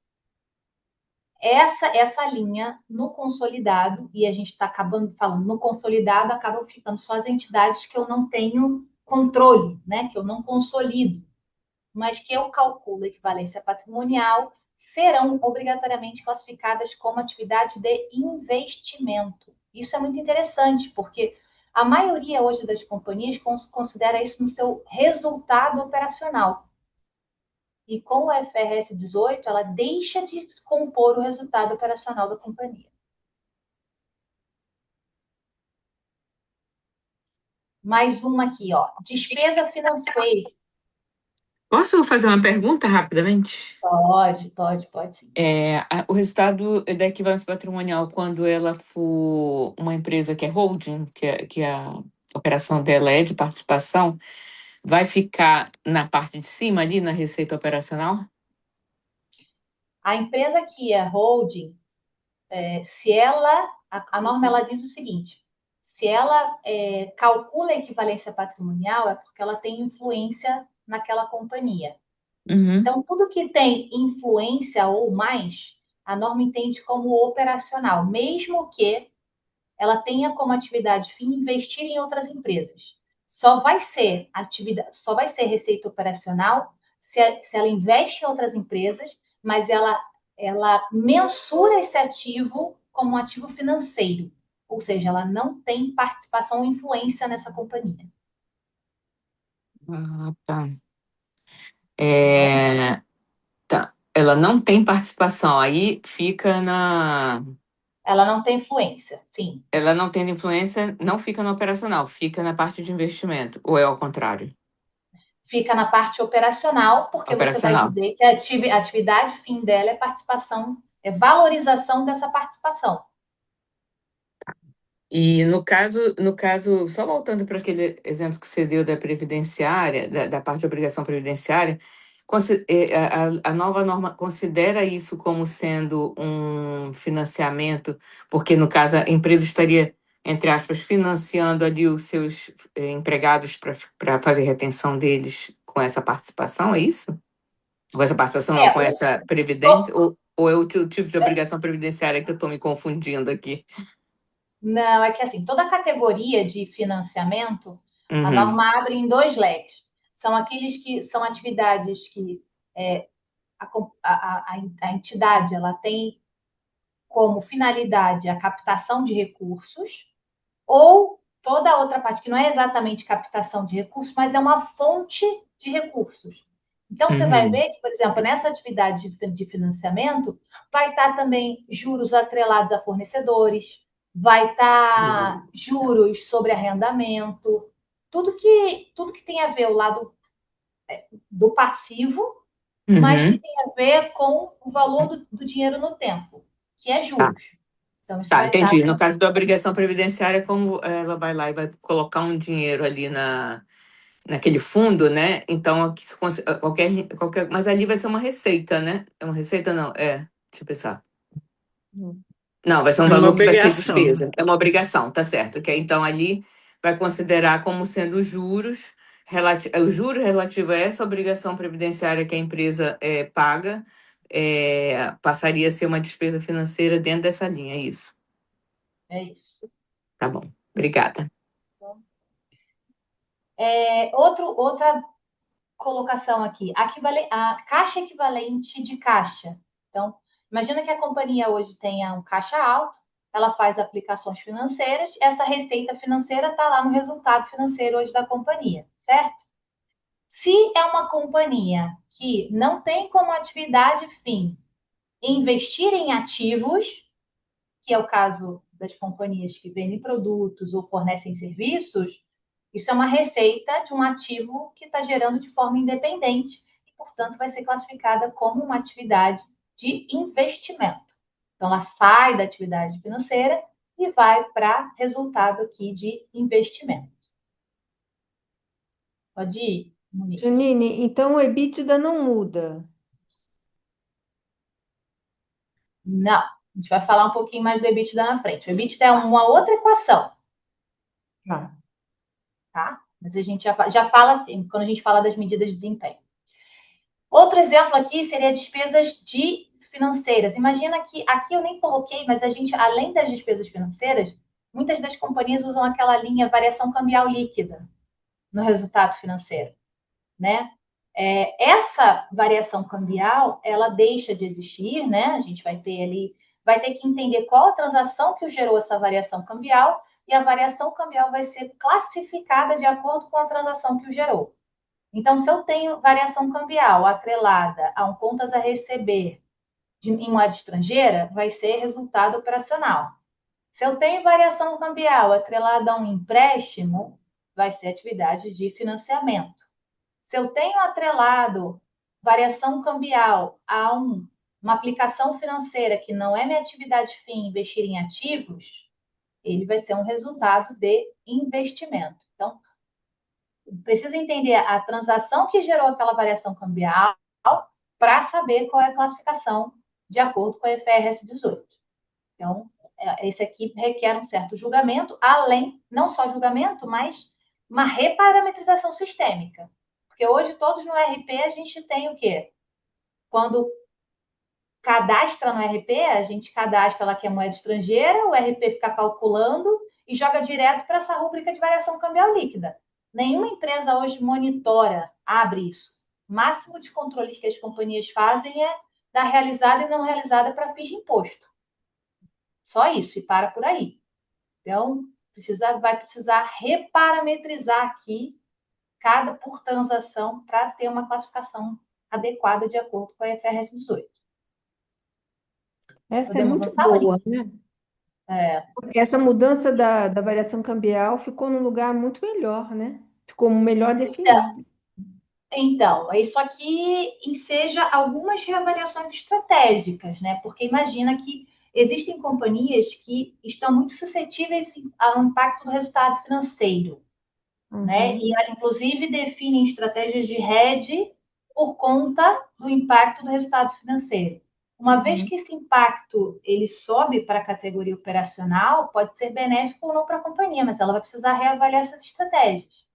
essa linha no consolidado, e a gente está acabando falando no consolidado, acabam ficando só as entidades que eu não tenho controle, né? Que eu não consolido, mas que eu calculo a equivalência patrimonial, serão obrigatoriamente classificadas como atividade de investimento. Isso é muito interessante, porque a maioria hoje das companhias considera isso no seu resultado operacional. E com o IFRS 18, ela deixa de compor o resultado operacional da companhia. Mais uma aqui, ó. Despesa financeira. Posso fazer uma pergunta rapidamente? Pode sim. O resultado da equivalência patrimonial, quando ela for uma empresa que é holding, que a operação dela é de participação, vai ficar na parte de cima ali, na receita operacional? A empresa que é holding, se ela, a norma ela diz o seguinte: se ela calcula a equivalência patrimonial, é porque ela tem influência naquela companhia. Uhum. Então, tudo que tem influência ou mais, a norma entende como operacional, mesmo que ela tenha como atividade fim investir em outras empresas. Só vai ser receita operacional se ela investe em outras empresas, mas ela mensura esse ativo como um ativo financeiro, ou seja, ela não tem participação ou influência nessa companhia. Ah, tá. Tá bom? É, tá. Ela não tem participação, aí fica na. Ela não tem influência, sim. Ela não tendo influência, não fica no operacional, fica na parte de investimento. Ou é ao contrário? Fica na parte operacional, porque você vai Operacional. dizer que a atividade fim dela é participação, é valorização dessa participação. E no caso, só voltando para aquele exemplo que você deu da previdenciária, da parte de obrigação previdenciária, a nova norma considera isso como sendo um financiamento, porque no caso a empresa estaria, entre aspas, financiando ali os seus empregados para fazer retenção deles com essa participação, é isso? Com essa participação, não, É, com essa previdência, ou é o tipo de obrigação previdenciária que eu estou me confundindo aqui? não, é que assim, toda categoria de financiamento, a Uhum. norma abre em dois leques. São aqueles que são atividades que a, a entidade ela tem como finalidade a captação de recursos, ou toda a outra parte que não é exatamente captação de recursos, mas é uma fonte de recursos. Então, você vai Uhum. ver que, por exemplo, nessa atividade de financiamento, vai estar também juros atrelados a fornecedores, vai estar juros sobre arrendamento, tudo que tem a ver o lado do passivo, mas que Uhum. tem a ver com o valor do dinheiro no tempo, que é Tá, juros. Então, isso tá, vai estar entendi. No também. caso da obrigação previdenciária, como ela vai lá e vai colocar um dinheiro ali naquele fundo, né? Então, aqui qualquer. Mas ali vai ser uma receita, né? É uma receita, não? Deixa eu pensar. Não, vai ser um É uma valor que vai ser obrigação. despesa. É uma obrigação, tá certo. Que aí, então ali vai considerar como sendo o juro relativo a essa obrigação previdenciária que a empresa paga, passaria a ser uma despesa financeira dentro dessa linha, é isso. É isso. Tá bom. Obrigada. Outra colocação aqui, a caixa equivalente de caixa. Então, imagina que a companhia hoje tenha um caixa alto, ela faz aplicações financeiras, essa receita financeira está lá no resultado financeiro hoje da companhia, certo? Se é uma companhia que não tem como atividade fim investir em ativos, que é o caso das companhias que vendem produtos ou fornecem serviços, isso é uma receita de um ativo que está gerando de forma independente e, portanto, vai ser classificada como uma atividade de investimento. Então, ela sai da atividade financeira e vai para resultado aqui de investimento. Pode ir, Monique. Janine, então o EBITDA não muda. Não. A gente vai falar um pouquinho mais do EBITDA na frente. O EBITDA é uma outra equação, Tá. tá? Mas a gente já fala assim, quando a gente fala das medidas de desempenho. Outro exemplo aqui seria despesas financeiras. Imagina que aqui eu nem coloquei, mas a gente, além das despesas financeiras, muitas das companhias usam aquela linha variação cambial líquida no resultado financeiro, né? Essa variação cambial, ela deixa de existir, né? A gente vai ter que entender qual a transação que gerou essa variação cambial e a variação cambial vai ser classificada de acordo com a transação que o gerou. Então, se eu tenho variação cambial atrelada a um contas a receber em moeda estrangeira, vai ser resultado operacional. Se eu tenho variação cambial atrelada a um empréstimo, vai ser atividade de financiamento. Se eu tenho atrelado variação cambial a uma aplicação financeira que não é minha atividade fim, investir em ativos, ele vai ser um resultado de investimento. Então, precisa entender a transação que gerou aquela variação cambial para saber qual é a classificação de acordo com a IFRS 18. Então, esse aqui requer um certo julgamento, além, não só julgamento, mas uma reparametrização sistêmica. Porque hoje todos no RP a gente tem o quê? Quando cadastra no RP, a gente cadastra lá que é moeda estrangeira, o RP fica calculando e joga direto para essa rúbrica de variação cambial líquida. Nenhuma empresa hoje monitora, abre isso. O máximo de controle que as companhias fazem é da realizada e não realizada para fins de imposto. Só isso, e para por aí. Então, vai precisar reparametrizar aqui cada por transação para ter uma classificação adequada de acordo com a IFRS 18. Essa é Podemos muito avançar, Monique? boa, né? Porque essa mudança da variação cambial ficou num lugar muito melhor, né? Ficou melhor definido. Então, isso aqui enseja algumas reavaliações estratégicas, né? Porque imagina que existem companhias que estão muito suscetíveis ao impacto do resultado financeiro, né? E ela, inclusive, define estratégias de hedge por conta do impacto do resultado financeiro. Uma vez que esse impacto ele sobe para a categoria operacional, pode ser benéfico ou não para a companhia, mas ela vai precisar reavaliar essas estratégias,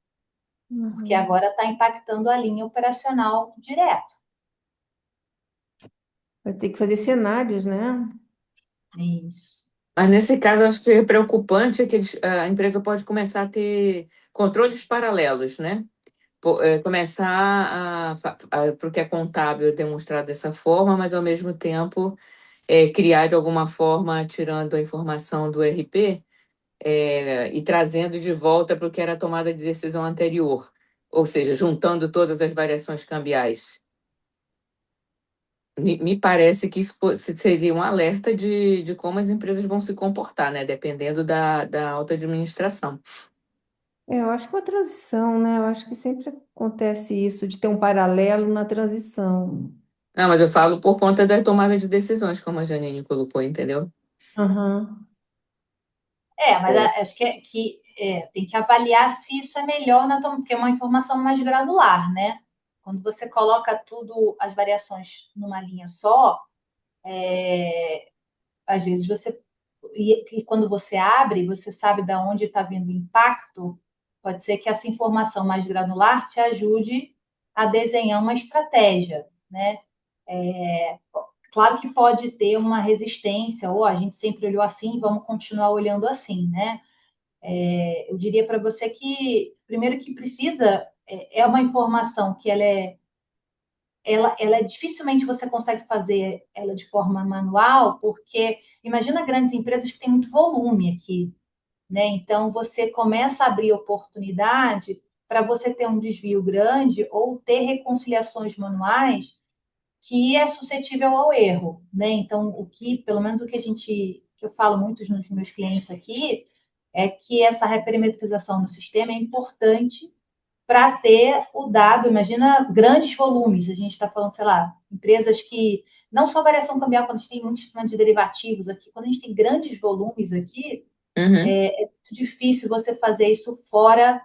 porque agora está impactando a linha operacional direto. Vai ter que fazer cenários, né? Isso. Mas nesse caso, acho que é preocupante que a empresa pode começar a ter controles paralelos, né? Começar porque é contábil é demonstrado dessa forma, mas ao mesmo tempo criar de alguma forma, tirando a informação do RP e trazendo de volta para o que era a tomada de decisão anterior, ou seja, juntando todas as variações cambiais. Me parece que isso seria um alerta de como as empresas vão se comportar, né? Dependendo da alta administração. Eu acho que uma transição, né? Eu acho que sempre acontece isso, de ter um paralelo na transição. Não, mas eu falo por conta da tomada de decisões, como a Janine colocou, entendeu? Aham. Mas acho que tem que avaliar se isso é melhor, porque é uma informação mais granular, né? Quando você coloca tudo, as variações numa linha só, às vezes você. E quando você abre, você sabe de onde está vindo o impacto, pode ser que essa informação mais granular te ajude a desenhar uma estratégia, né? Claro que pode ter uma resistência, ou a gente sempre olhou assim, vamos continuar olhando assim, né? Eu diria para você que, primeiro que precisa, é uma informação que ela dificilmente você consegue fazer ela de forma manual, porque imagina grandes empresas que têm muito volume aqui, né? Então você começa a abrir oportunidade para você ter um desvio grande ou ter reconciliações manuais que é suscetível ao erro, né? Então pelo menos o que que eu falo muito nos meus clientes aqui, é que essa reperimetrização no sistema é importante para ter o dado. Imagina grandes volumes, a gente está falando, sei lá, empresas que, não só variação cambial, quando a gente tem muito sistema de derivativos aqui, quando a gente tem grandes volumes aqui, Uhum. é muito difícil você fazer isso fora,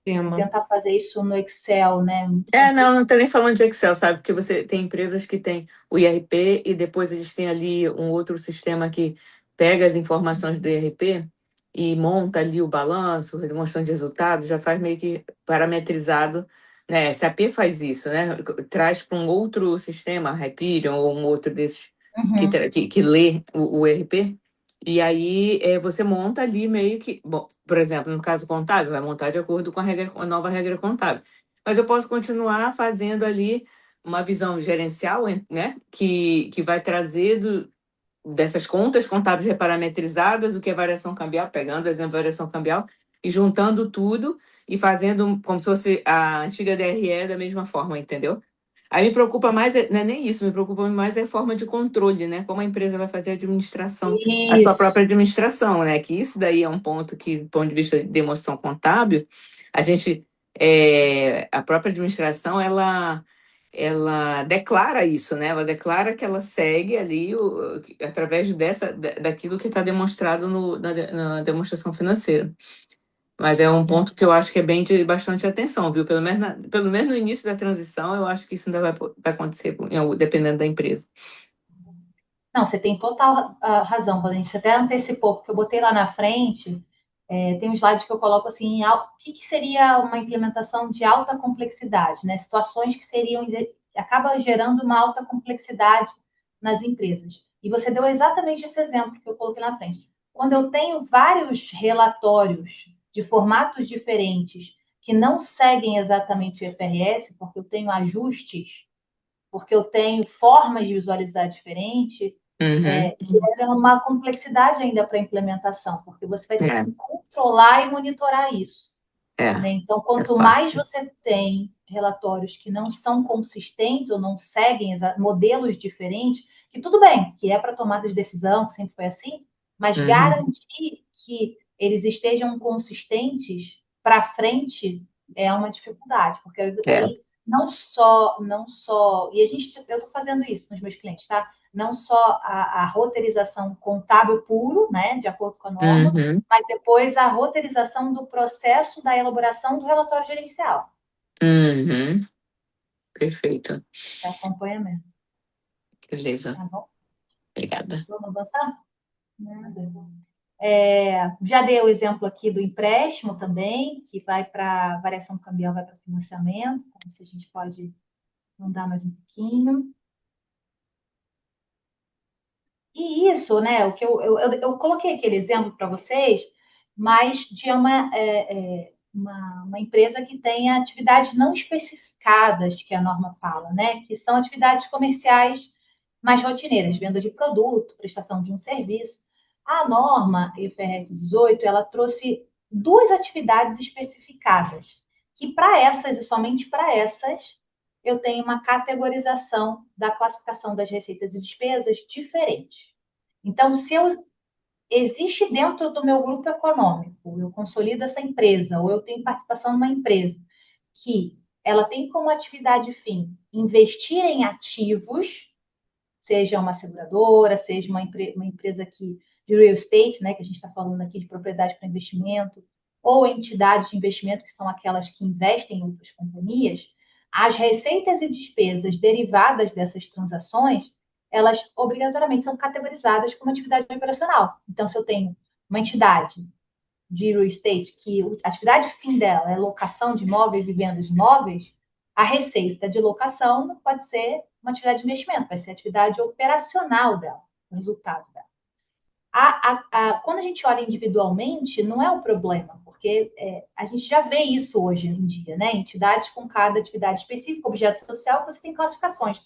Tema. tentar fazer isso no Excel, né? Não estou nem falando de Excel, sabe? Porque você tem empresas que têm o IRP e depois eles têm ali um outro sistema que pega as informações do IRP e monta ali o balanço, demonstração de resultados, já faz meio que parametrizado, né? SAP faz isso, né? Traz para um outro sistema, Hyperion ou um outro desses que lê o ERP. E aí você monta ali meio que, bom, por exemplo, no caso contábil, vai montar de acordo com a nova regra contábil. Mas eu posso continuar fazendo ali uma visão gerencial, né? Que vai trazer dessas contas contábeis reparametrizadas, o que é variação cambial, pegando o exemplo da variação cambial, e juntando tudo e fazendo como se fosse a antiga DRE da mesma forma, entendeu? Aí me preocupa mais, não é nem isso, me preocupa mais a forma de controle, né? Como a empresa vai fazer a administração, a sua própria Isso. administração, né? Que isso daí é um ponto que, do ponto de vista de demonstração contábil, a gente, a própria administração, ela declara isso, né? Ela declara que ela segue ali através daquilo que está demonstrado na demonstração financeira. Mas é um ponto que eu acho que é bem de bastante atenção, viu? Pelo menos no início da transição, eu acho que isso ainda vai acontecer, dependendo da empresa. Não, você tem total razão, Valência. Você até antecipou, porque eu botei lá na frente, tem um slide que eu coloco assim, o que seria uma implementação de alta complexidade, né? Situações que acabam gerando uma alta complexidade nas empresas. E você deu exatamente esse exemplo que eu coloquei na frente. Quando eu tenho vários relatórios de formatos diferentes que não seguem exatamente o IFRS, porque eu tenho ajustes, porque eu tenho formas de visualizar diferente, Uhum. gera uma complexidade ainda para a implementação, porque você vai ter É, que controlar e monitorar isso. é, Né? Então, é quanto mais fato. você tem relatórios que não são consistentes ou não seguem modelos diferentes, que tudo bem, que é para tomada de decisão, que sempre foi assim, mas Uhum. garantir que eles estejam consistentes para frente é uma dificuldade, porque É. aí não só, e eu estou fazendo isso nos meus clientes, tá? Não só a roteirização contábil puro, né, de acordo com a norma, Uhum. mas depois a roteirização do processo da elaboração do relatório gerencial. Uhum. Perfeito. É acompanhamento, Beleza. tá bom? Obrigada. Vamos avançar? Nada. Já dei o exemplo aqui do empréstimo também, que vai para variação cambial, vai para financiamento. Então, se a gente pode andar mais um pouquinho. E isso, né? O que eu coloquei aquele exemplo para vocês, mas de uma empresa que tenha atividades não especificadas, que a norma fala, né? Que são atividades comerciais mais rotineiras, venda de produto, prestação de um serviço. A norma IFRS 18, ela trouxe duas atividades especificadas, que para essas e somente para essas, eu tenho uma categorização da classificação das receitas e despesas diferente. Então, se existe dentro do meu grupo econômico, eu consolido essa empresa, ou eu tenho participação numa empresa que ela tem como atividade fim investir em ativos, seja uma seguradora, seja uma empresa de real estate, né, que a gente está falando aqui de propriedade para investimento, ou entidades de investimento, que são aquelas que investem em outras companhias, as receitas e despesas derivadas dessas transações, elas obrigatoriamente são categorizadas como atividade operacional. Então, se eu tenho uma entidade de real estate, que a atividade fim dela é locação de imóveis e vendas de imóveis, a receita de locação não pode ser uma atividade de investimento, vai ser a atividade operacional dela, o resultado dela. Quando a gente olha individualmente, não é um problema, porque a gente já vê isso hoje em dia, né? Entidades com cada atividade específica, objeto social, você tem classificações.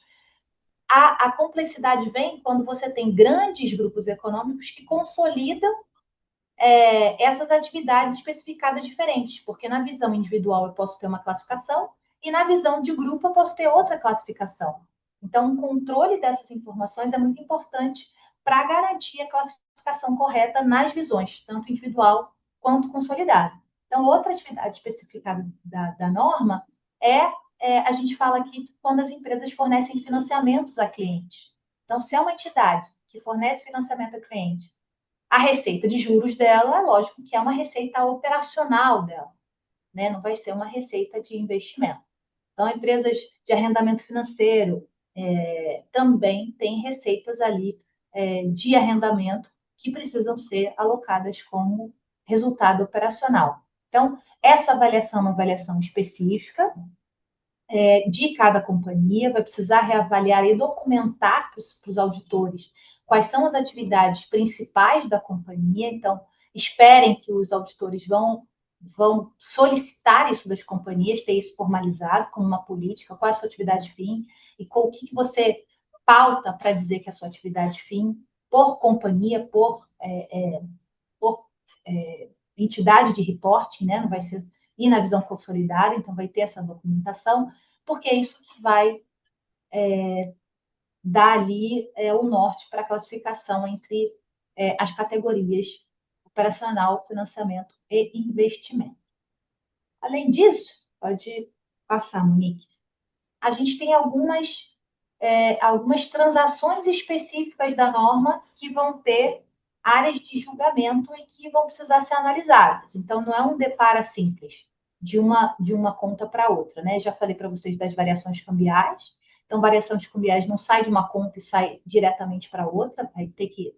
A complexidade vem quando você tem grandes grupos econômicos que consolidam essas atividades especificadas diferentes, porque na visão individual eu posso ter uma classificação e na visão de grupo eu posso ter outra classificação. Então, o controle dessas informações é muito importante para garantir a classificação correta nas visões, tanto individual quanto consolidada. Então, outra atividade especificada da norma a gente fala aqui quando as empresas fornecem financiamentos a clientes. Então, se é uma entidade que fornece financiamento a cliente, a receita de juros dela, é lógico que é uma receita operacional dela, né? Não vai ser uma receita de investimento. Então, empresas de arrendamento financeiro também têm receitas ali de arrendamento que precisam ser alocadas como resultado operacional. Então, essa avaliação é uma avaliação específica de cada companhia, vai precisar reavaliar e documentar para os auditores quais são as atividades principais da companhia. Então, esperem que os auditores vão solicitar isso das companhias, ter isso formalizado como uma política, qual é a sua atividade fim e o que você pauta para dizer que é a sua atividade fim por companhia, por entidade de reporting, né? Não vai ser e na visão consolidada, então vai ter essa documentação, porque é isso que vai dar ali o norte para a classificação entre as categorias operacional, financiamento e investimento. Além disso, pode passar, Monique, a gente tem algumas transações específicas da norma que vão ter áreas de julgamento e que vão precisar ser analisadas. Então, não é um depara simples de uma conta para outra, né? Já falei para vocês das variações cambiais. Então, variações cambiais não sai de uma conta e sai diretamente para outra, vai ter que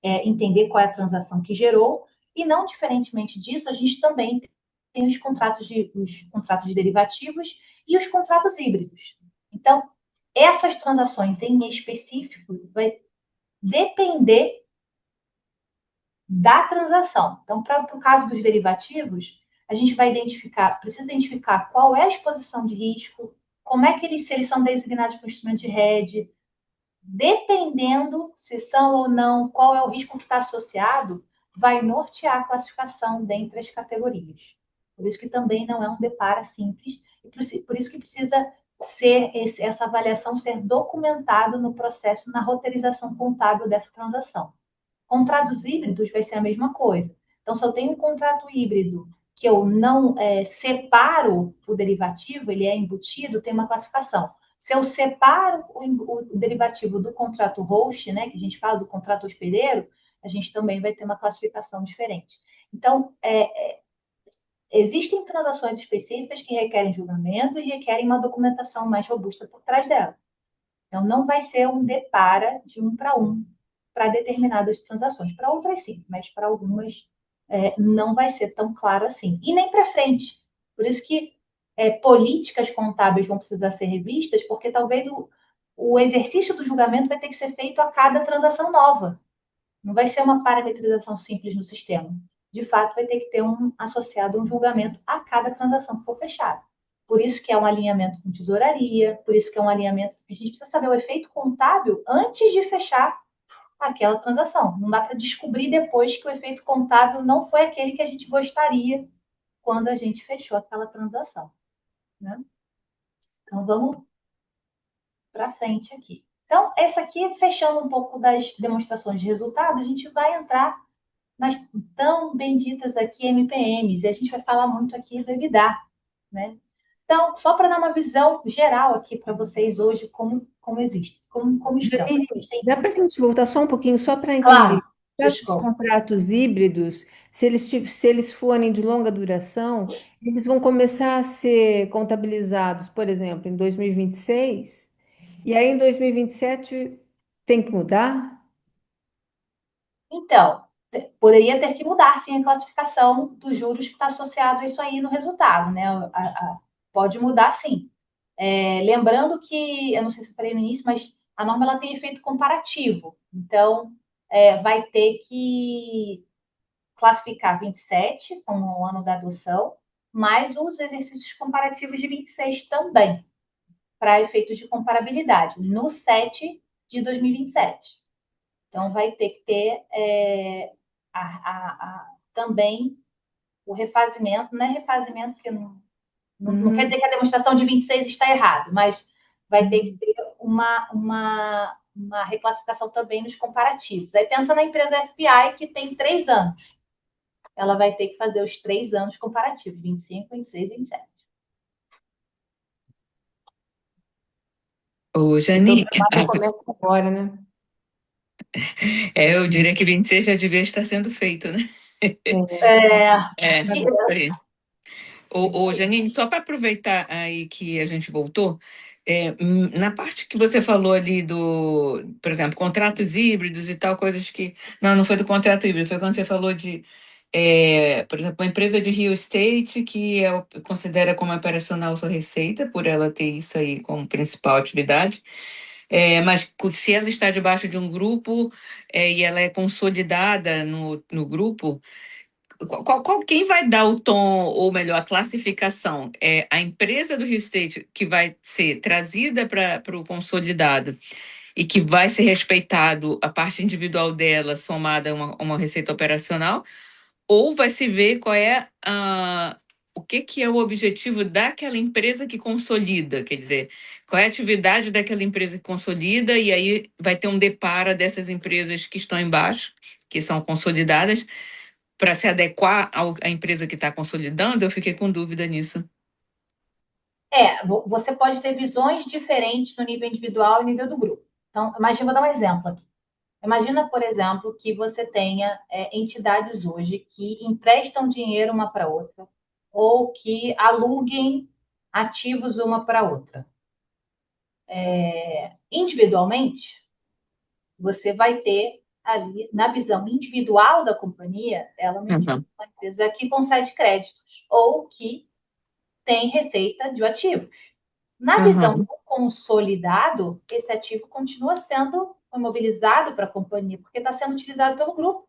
entender qual é a transação que gerou. E não diferentemente disso, a gente também tem os contratos de derivativos e os contratos híbridos. Então, essas transações em específico vai depender da transação. Então, para o caso dos derivativos, a gente vai precisa identificar qual é a exposição de risco, como é que se eles são designados para o instrumento de hedge, dependendo se são ou não, qual é o risco que está associado, vai nortear a classificação dentre as categorias. Por isso que também não é um depara simples, e por isso que precisa essa avaliação ser documentado no processo, na roteirização contábil dessa transação. Contratos híbridos vai ser a mesma coisa. Então, se eu tenho um contrato híbrido que eu não separo o derivativo, ele é embutido, tem uma classificação. Se eu separo o derivativo do contrato host, né, que a gente fala do contrato hospedeiro, a gente também vai ter uma classificação diferente. Então, existem transações específicas que requerem julgamento e requerem uma documentação mais robusta por trás dela. Então, não vai ser um depara de um para determinadas transações. Para outras, sim, mas para algumas não vai ser tão claro assim. E nem para frente. Por isso que políticas contábeis vão precisar ser revistas, porque talvez o exercício do julgamento vai ter que ser feito a cada transação nova. Não vai ser uma parametrização simples no sistema. De fato, vai ter que ter associado um julgamento a cada transação que for fechada. Por isso que é um alinhamento com tesouraria, por isso que é um alinhamento. A gente precisa saber o efeito contábil antes de fechar aquela transação. Não dá para descobrir depois que o efeito contábil não foi aquele que a gente gostaria quando a gente fechou aquela transação. Né? Então, vamos para frente aqui. Então, essa aqui, fechando um pouco das demonstrações de resultado, a gente vai entrar nas tão benditas aqui MPMs, e a gente vai falar muito aqui do EBITDA, né? Então, só para dar uma visão geral aqui para vocês hoje, como existe, como estão. Janine, dá para a gente voltar só um pouquinho, só para Claro, entender. Os desculpa. contratos híbridos, se eles forem de longa duração, eles vão começar a ser contabilizados, por exemplo, em 2026, e aí em 2027 tem que mudar? Então, poderia ter que mudar, sim, a classificação dos juros que está associado a isso aí no resultado, né? Pode mudar, sim. Lembrando que, eu não sei se eu falei no início, mas a norma ela tem efeito comparativo. Então, vai ter que classificar 27 como o ano da adoção, mais os exercícios comparativos de 26 também, para efeitos de comparabilidade, no 7 de 2027. Então, vai ter que ter também o refazimento, não é refazimento, porque não quer dizer que a demonstração de 26 está errado, mas vai ter que ter uma reclassificação também nos comparativos. Aí pensa na empresa FPI, que tem 3 anos. Ela vai ter que fazer os 3 anos comparativos, 25, 26 e 27. Ô, Então, o Jani, trabalho começa agora, né? eu diria que 26 já devia estar sendo feito, né? É, Isso aí. Ô, Janine, só para aproveitar aí que a gente voltou, na parte que você falou ali por exemplo, contratos híbridos e tal, coisas que. Não, não foi do contrato híbrido, foi quando você falou por exemplo, uma empresa de real estate que considera como operacional sua receita, por ela ter isso aí como principal atividade. Mas se ela está debaixo de um grupo, e ela é consolidada no grupo. Quem vai dar o tom, ou melhor, a classificação? É a empresa do Rio State que vai ser trazida para o consolidado e que vai ser respeitado a parte individual dela somada a uma receita operacional, ou vai se ver o que é o objetivo daquela empresa que consolida, quer dizer, qual é a atividade daquela empresa que consolida, e aí vai ter um depara dessas empresas que estão embaixo, que são consolidadas, para se adequar à empresa que está consolidando. Eu fiquei com dúvida nisso. Você pode ter visões diferentes no nível individual e no nível do grupo. Então, imagina, vou dar um exemplo aqui. Imagina, por exemplo, que você tenha entidades hoje que emprestam dinheiro uma para outra ou que aluguem ativos uma para outra. Individualmente, você vai ter ali, na visão individual da companhia, ela é Uhum. uma empresa que concede créditos ou que tem receita de ativos. Na visão Uhum. do consolidado, esse ativo continua sendo imobilizado para a companhia, porque está sendo utilizado pelo grupo.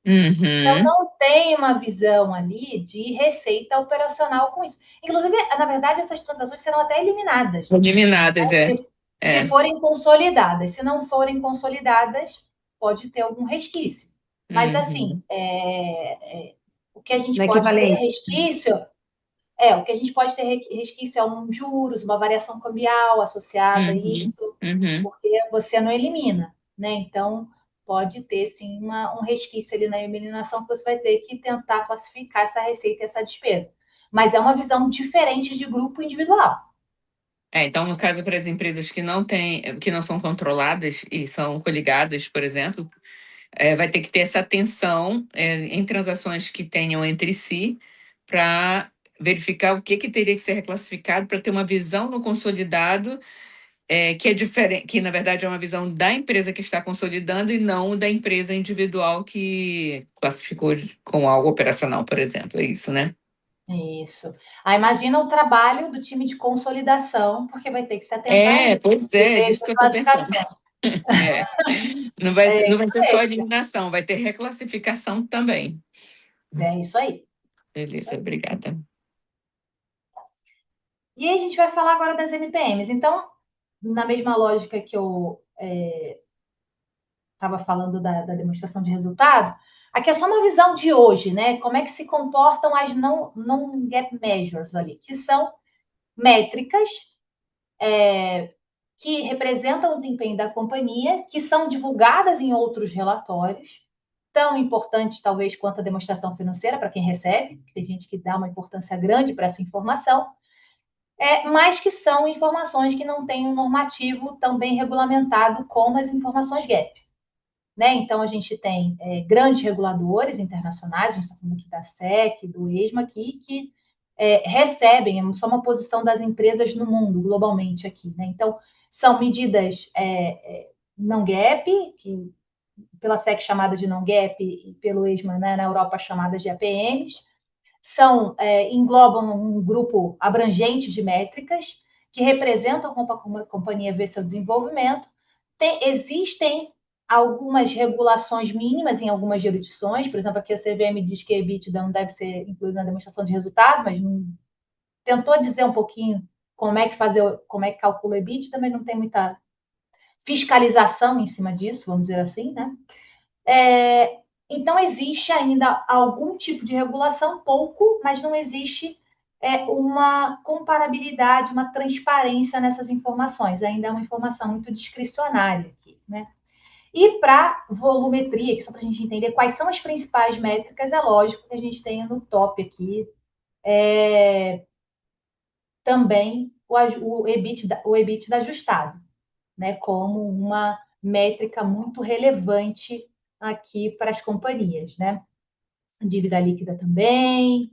Então, Uhum. não tem uma visão ali de receita operacional com isso. Inclusive, na verdade, essas transações serão até eliminadas, Eliminadas, é. se É. forem consolidadas. Se não forem consolidadas, pode ter algum resquício. Mas, assim, Uhum. o que a gente Na pode ter equivalência. resquício o que a gente pode ter resquício é um juros, uma variação cambial associada a Uhum. isso, Uhum. porque você não elimina, né? Então, pode ter, sim, um resquício ali na eliminação que você vai ter que tentar classificar essa receita e essa despesa. Mas é uma visão diferente de grupo individual. Então, no caso, para as empresas que não têm, que não são controladas e são coligadas, por exemplo, vai ter que ter essa atenção em transações que tenham entre si para verificar o que teria que ser reclassificado para ter uma visão no consolidado que é diferente, que na verdade é uma visão da empresa que está consolidando e não da empresa individual que classificou com algo operacional, por exemplo. É isso, né? Isso. Aí imagina o trabalho do time de consolidação, porque vai ter que se atentar a isso, Pois e é ter disso essa que eu estou pensando. classificação. É. Não vai ser só eliminação, vai ter reclassificação também. É isso aí. Beleza, obrigada. E aí a gente vai falar agora das MPMs. Então, na mesma lógica que eu estava falando da demonstração de resultado, aqui é só uma visão de hoje, né? Como é que se comportam as non-gap measures ali, que são métricas que representam o desempenho da companhia, que são divulgadas em outros relatórios, tão importantes talvez quanto a demonstração financeira para quem recebe, tem gente que dá uma importância grande para essa informação, mas que são informações que não têm um normativo tão bem regulamentado como as informações GAP. Né? Então, a gente tem grandes reguladores internacionais, a gente está falando aqui da SEC, do ESMA, aqui, que recebem, só uma posição das empresas no mundo, globalmente aqui. Né? Então, são medidas não GAP, que pela SEC chamada de não GAP e pelo ESMA, né, na Europa chamadas de APMs, englobam um grupo abrangente de métricas que representam como a companhia vê seu desenvolvimento. Existem algumas regulações mínimas em algumas jurisdições, por exemplo, aqui a CVM diz que a EBITDA não deve ser incluída na demonstração de resultado, mas tentou dizer um pouquinho como é que calcula o EBITDA, mas não tem muita fiscalização em cima disso, vamos dizer assim, né? Então, existe ainda algum tipo de regulação, pouco, mas não existe uma comparabilidade, uma transparência nessas informações. Ainda é uma informação muito discricionária aqui, né? E para volumetria, que só para a gente entender quais são as principais métricas, é lógico que a gente tem no top aqui também o EBITDA ajustado, né, como uma métrica muito relevante aqui para as companhias, né? Dívida líquida também,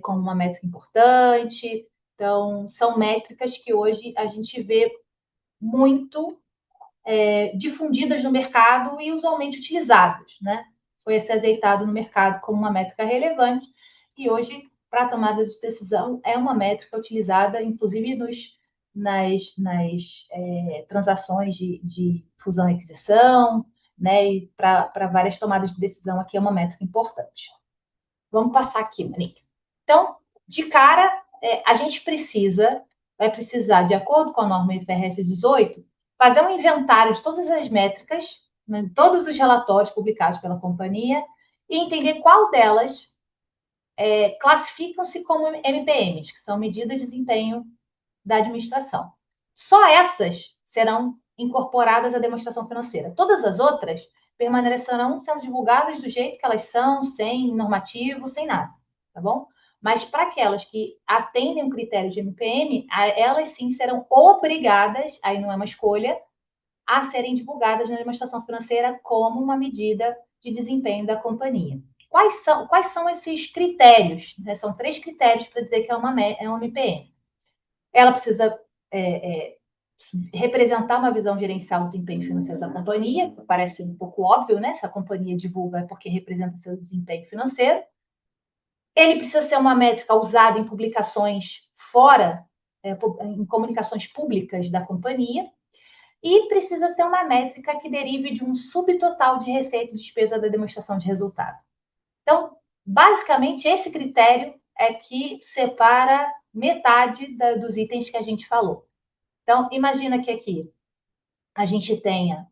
como uma métrica importante. Então, são métricas que hoje a gente vê muito difundidas no mercado e usualmente utilizadas, né? Foi esse azeitado no mercado como uma métrica relevante e hoje, para a tomada de decisão, é uma métrica utilizada, inclusive nas transações de fusão e aquisição, né? E para várias tomadas de decisão aqui é uma métrica importante. Vamos passar aqui, Monique. Então, de cara, a gente vai precisar, de acordo com a norma IFRS 18, fazer um inventário de todas as métricas, né, todos os relatórios publicados pela companhia, e entender qual delas classificam-se como MPMs, que são medidas de desempenho da administração. Só essas serão incorporadas à demonstração financeira. Todas as outras permanecerão sendo divulgadas do jeito que elas são, sem normativo, sem nada, tá bom? Mas para aquelas que atendem o critério de MPM, elas sim serão obrigadas, aí não é uma escolha, a serem divulgadas na demonstração financeira como uma medida de desempenho da companhia. Quais são esses critérios? São 3 critérios para dizer que é uma MPM. Ela precisa representar uma visão gerencial do desempenho financeiro da companhia, parece um pouco óbvio, né? Se a companhia divulga é porque representa seu desempenho financeiro. Ele precisa ser uma métrica usada em publicações em comunicações públicas da companhia, e precisa ser uma métrica que derive de um subtotal de receita e despesa da demonstração de resultado. Então, basicamente, esse critério é que separa metade dos itens que a gente falou. Então, imagina que aqui a gente tenha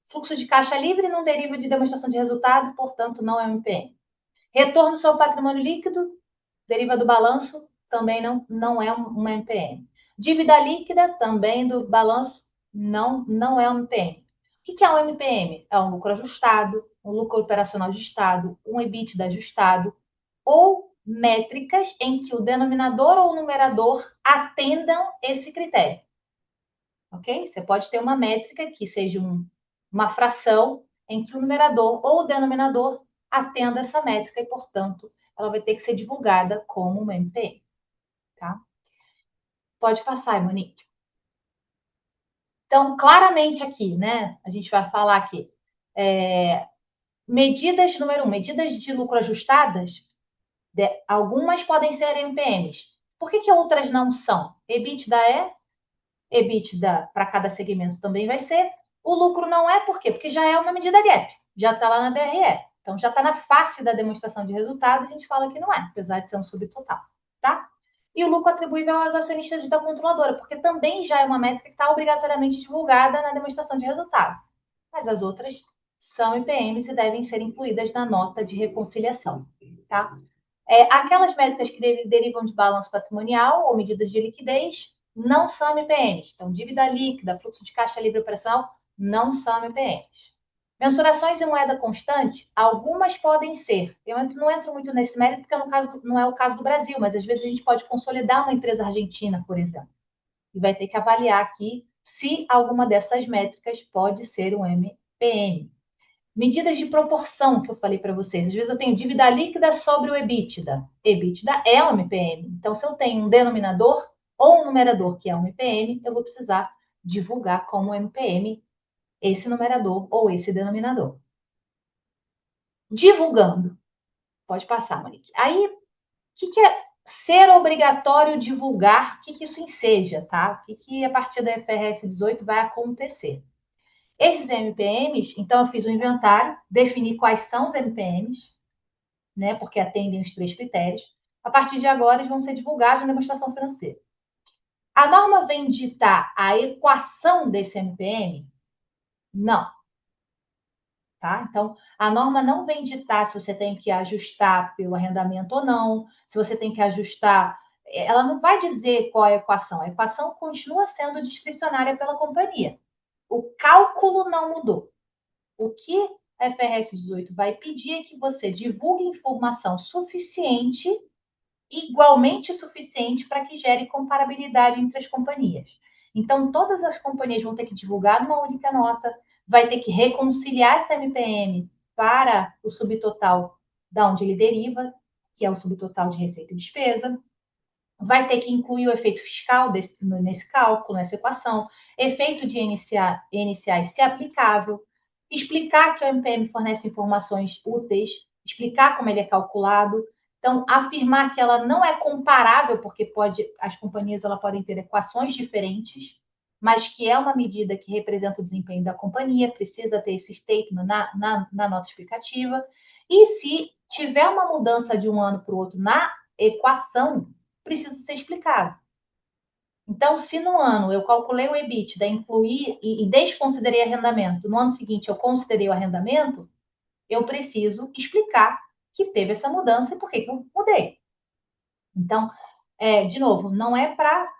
fluxo de caixa livre não deriva de demonstração de resultado, portanto, não é um MPM. Retorno sobre patrimônio líquido, deriva do balanço, também não é um MPM. Dívida líquida, também do balanço, não é um MPM. O que é um MPM? É um lucro ajustado, um lucro operacional ajustado, um EBITDA ajustado, ou métricas em que o denominador ou o numerador atendam esse critério. Ok? Você pode ter uma métrica que seja uma fração em que o numerador ou o denominador atenda essa métrica e, portanto, ela vai ter que ser divulgada como uma MPM. Tá? Pode passar, Monique. Então, claramente aqui, né? A gente vai falar aqui. Medidas, número 1, medidas de lucro ajustadas, algumas podem ser MPMs. Por que outras não são? EBITDA para cada segmento também vai ser. O lucro não é, por quê? Porque já é uma medida gap, já está lá na DRE. Então, já está na face da demonstração de resultado, a gente fala que não é, apesar de ser um subtotal, tá? E o lucro atribuível aos acionistas da controladora, porque também já é uma métrica que está obrigatoriamente divulgada na demonstração de resultado. Mas as outras são IPMs e devem ser incluídas na nota de reconciliação, tá? Aquelas métricas que derivam de balanço patrimonial ou medidas de liquidez não são MPMs. Então, dívida líquida, fluxo de caixa livre operacional, não são MPMs. Mensurações em moeda constante, algumas podem ser. Eu não entro muito nesse mérito, porque não é o caso do Brasil, mas às vezes a gente pode consolidar uma empresa argentina, por exemplo. E vai ter que avaliar aqui se alguma dessas métricas pode ser um MPM. Medidas de proporção que eu falei para vocês. Às vezes eu tenho dívida líquida sobre o EBITDA. EBITDA é um MPM. Então, se eu tenho um denominador ou um numerador que é um MPM, eu vou precisar divulgar como MPM esse numerador ou esse denominador. Divulgando. Pode passar, Monique. Aí, o que é ser obrigatório divulgar? O que isso enseja, tá? O que a partir da FRS 18 vai acontecer? Esses MPMs, então eu fiz um inventário, defini quais são os MPMs, né, porque atendem os 3 critérios. A partir de agora, eles vão ser divulgados na demonstração financeira. A norma vem ditar a equação desse MPM? Não. Tá? Então, a norma não vem ditar se você tem que ajustar pelo arrendamento ou não, se você tem que ajustar. Ela não vai dizer qual é a equação. A equação continua sendo discricionária pela companhia. O cálculo não mudou. O que a FRS 18 vai pedir é que você divulgue informação suficiente, igualmente suficiente, para que gere comparabilidade entre as companhias. Então, todas as companhias vão ter que divulgar numa única nota, vai ter que reconciliar essa MPM para o subtotal da onde ele deriva, que é o subtotal de receita e despesa, vai ter que incluir o efeito fiscal nesse cálculo, nessa equação, efeito de INCA se aplicável, explicar que o MPM fornece informações úteis, explicar como ele é calculado. Então, afirmar que ela não é comparável, porque as companhias podem ter equações diferentes, mas que é uma medida que representa o desempenho da companhia, precisa ter esse statement na nota explicativa. E se tiver uma mudança de um ano para o outro na equação, precisa ser explicado. Então, se no ano eu calculei o EBITDA, incluí e desconsiderei arrendamento, no ano seguinte eu considerei o arrendamento, eu preciso explicar que teve essa mudança e por que eu mudei. Então, de novo, não é para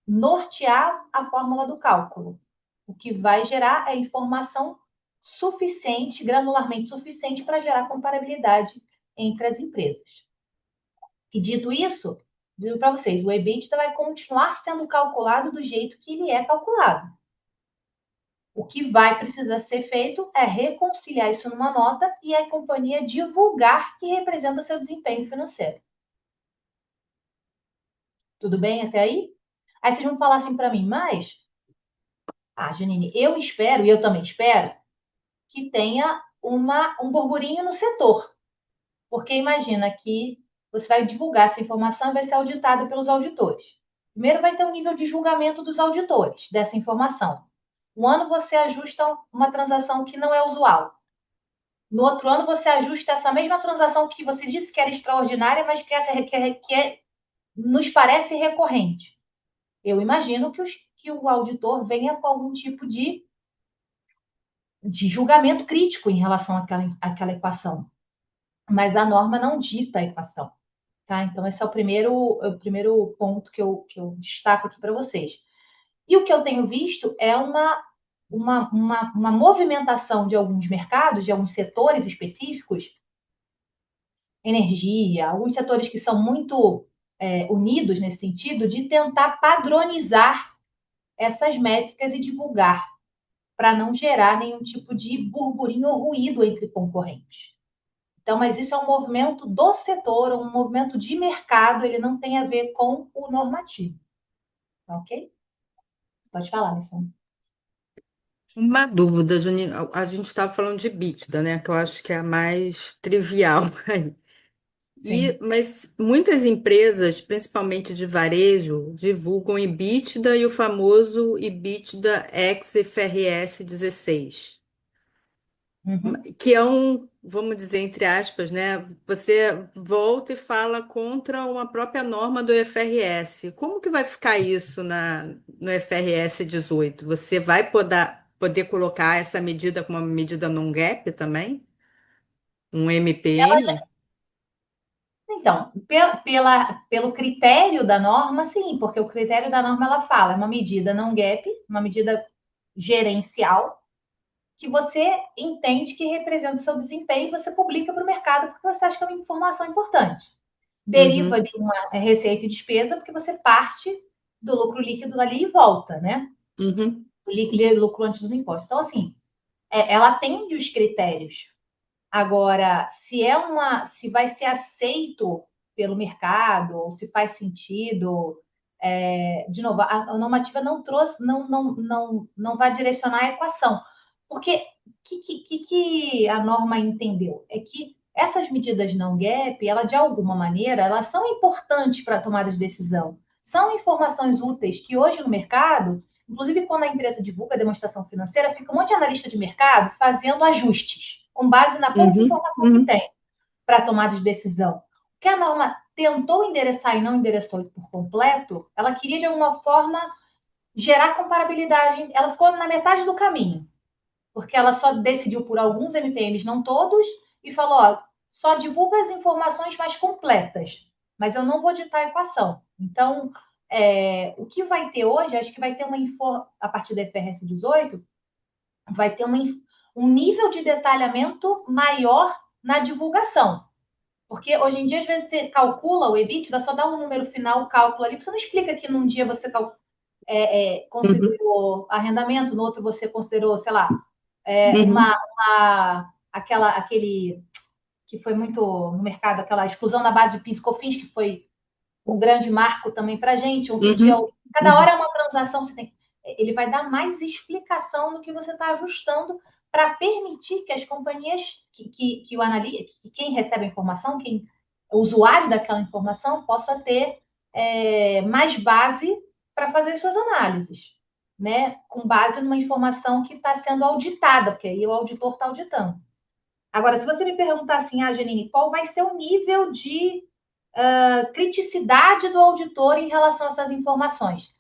nortear a fórmula do cálculo. O que vai gerar é informação suficiente, granularmente suficiente, para gerar comparabilidade entre as empresas. E dito isso, digo para vocês, o EBITDA vai continuar sendo calculado do jeito que ele é calculado. O que vai precisar ser feito é reconciliar isso numa nota e a companhia divulgar que representa seu desempenho financeiro. Tudo bem até aí? Aí vocês vão falar assim para mim, mas, Janine, eu espero, e eu também espero, que tenha um burburinho no setor. Porque imagina que você vai divulgar essa informação e vai ser auditada pelos auditores. Primeiro vai ter um nível de julgamento dos auditores dessa informação. Um ano você ajusta uma transação que não é usual. No outro ano você ajusta essa mesma transação que você disse que era extraordinária, mas nos parece recorrente. Eu imagino que o auditor venha com algum tipo de julgamento crítico em relação àquela equação. Mas a norma não dita a equação. Tá? Então, esse é o primeiro ponto que eu destaco aqui para vocês. E o que eu tenho visto é uma movimentação de alguns mercados, de alguns setores específicos, energia, alguns setores que são muito unidos nesse sentido, de tentar padronizar essas métricas e divulgar, para não gerar nenhum tipo de burburinho ou ruído entre concorrentes. Então, mas isso é um movimento do setor, um movimento de mercado, ele não tem a ver com o normativo. Tá ok? Pode falar, Alessandra. Uma dúvida, Juninho. A gente estava falando de EBITDA, né? Que eu acho que é a mais trivial aí. Sim. Mas muitas empresas, principalmente de varejo, divulgam EBITDA e o famoso EBITDA ex-IFRS 16. Uhum. Que é vamos dizer, entre aspas, né? Você volta e fala contra uma própria norma do IFRS. Como que vai ficar isso no IFRS 18? Você vai poder colocar essa medida como uma medida non-GAAP também? Um MPM? Então, pelo critério da norma, sim, porque o critério da norma ela fala, é uma medida não gap, uma medida gerencial, que você entende que representa o seu desempenho e você publica para o mercado porque você acha que é uma informação importante. Deriva Uhum, de uma receita e despesa, porque você parte do lucro líquido ali e volta, né? uhum, O lucro antes dos impostos. Então, assim, ela atende os critérios. Agora, se vai ser aceito pelo mercado, ou se faz sentido, de novo, a normativa não trouxe, não vai direcionar a equação. Porque que a norma entendeu? É que essas medidas não gap, ela de alguma maneira, elas são importantes para a tomada de decisão. São informações úteis que hoje no mercado, inclusive quando a empresa divulga a demonstração financeira, fica um monte de analista de mercado fazendo ajustes com base na pouca uhum, informação que uhum, tem para tomada de decisão. O que a norma tentou endereçar e não endereçou por completo, ela queria de alguma forma gerar comparabilidade. Ela ficou na metade do caminho, porque ela só decidiu por alguns MPMs, não todos, e falou: ó, só divulga as informações mais completas, mas eu não vou ditar a equação. Então, o que vai ter hoje, acho que vai ter a partir da IFRS 18, vai ter um nível de detalhamento maior na divulgação. Porque hoje em dia, às vezes, você calcula o EBITDA, só dá um número final, o cálculo ali, você não explica que num dia você uhum, considerou arrendamento, no outro você considerou, sei lá, uhum, aquele que foi muito no mercado, aquela exclusão na base de PIS e COFINS, que foi um grande marco também para a gente. Outro dia, uhum, cada hora uhum, é uma transação, ele vai dar mais explicação do que você está ajustando para permitir que as companhias, que o analista, que quem recebe a informação, o usuário daquela informação, possa ter mais base para fazer suas análises, né? Com base numa informação que está sendo auditada, porque aí o auditor está auditando. Agora, se você me perguntar assim, Janine, qual vai ser o nível de criticidade do auditor em relação a essas informações?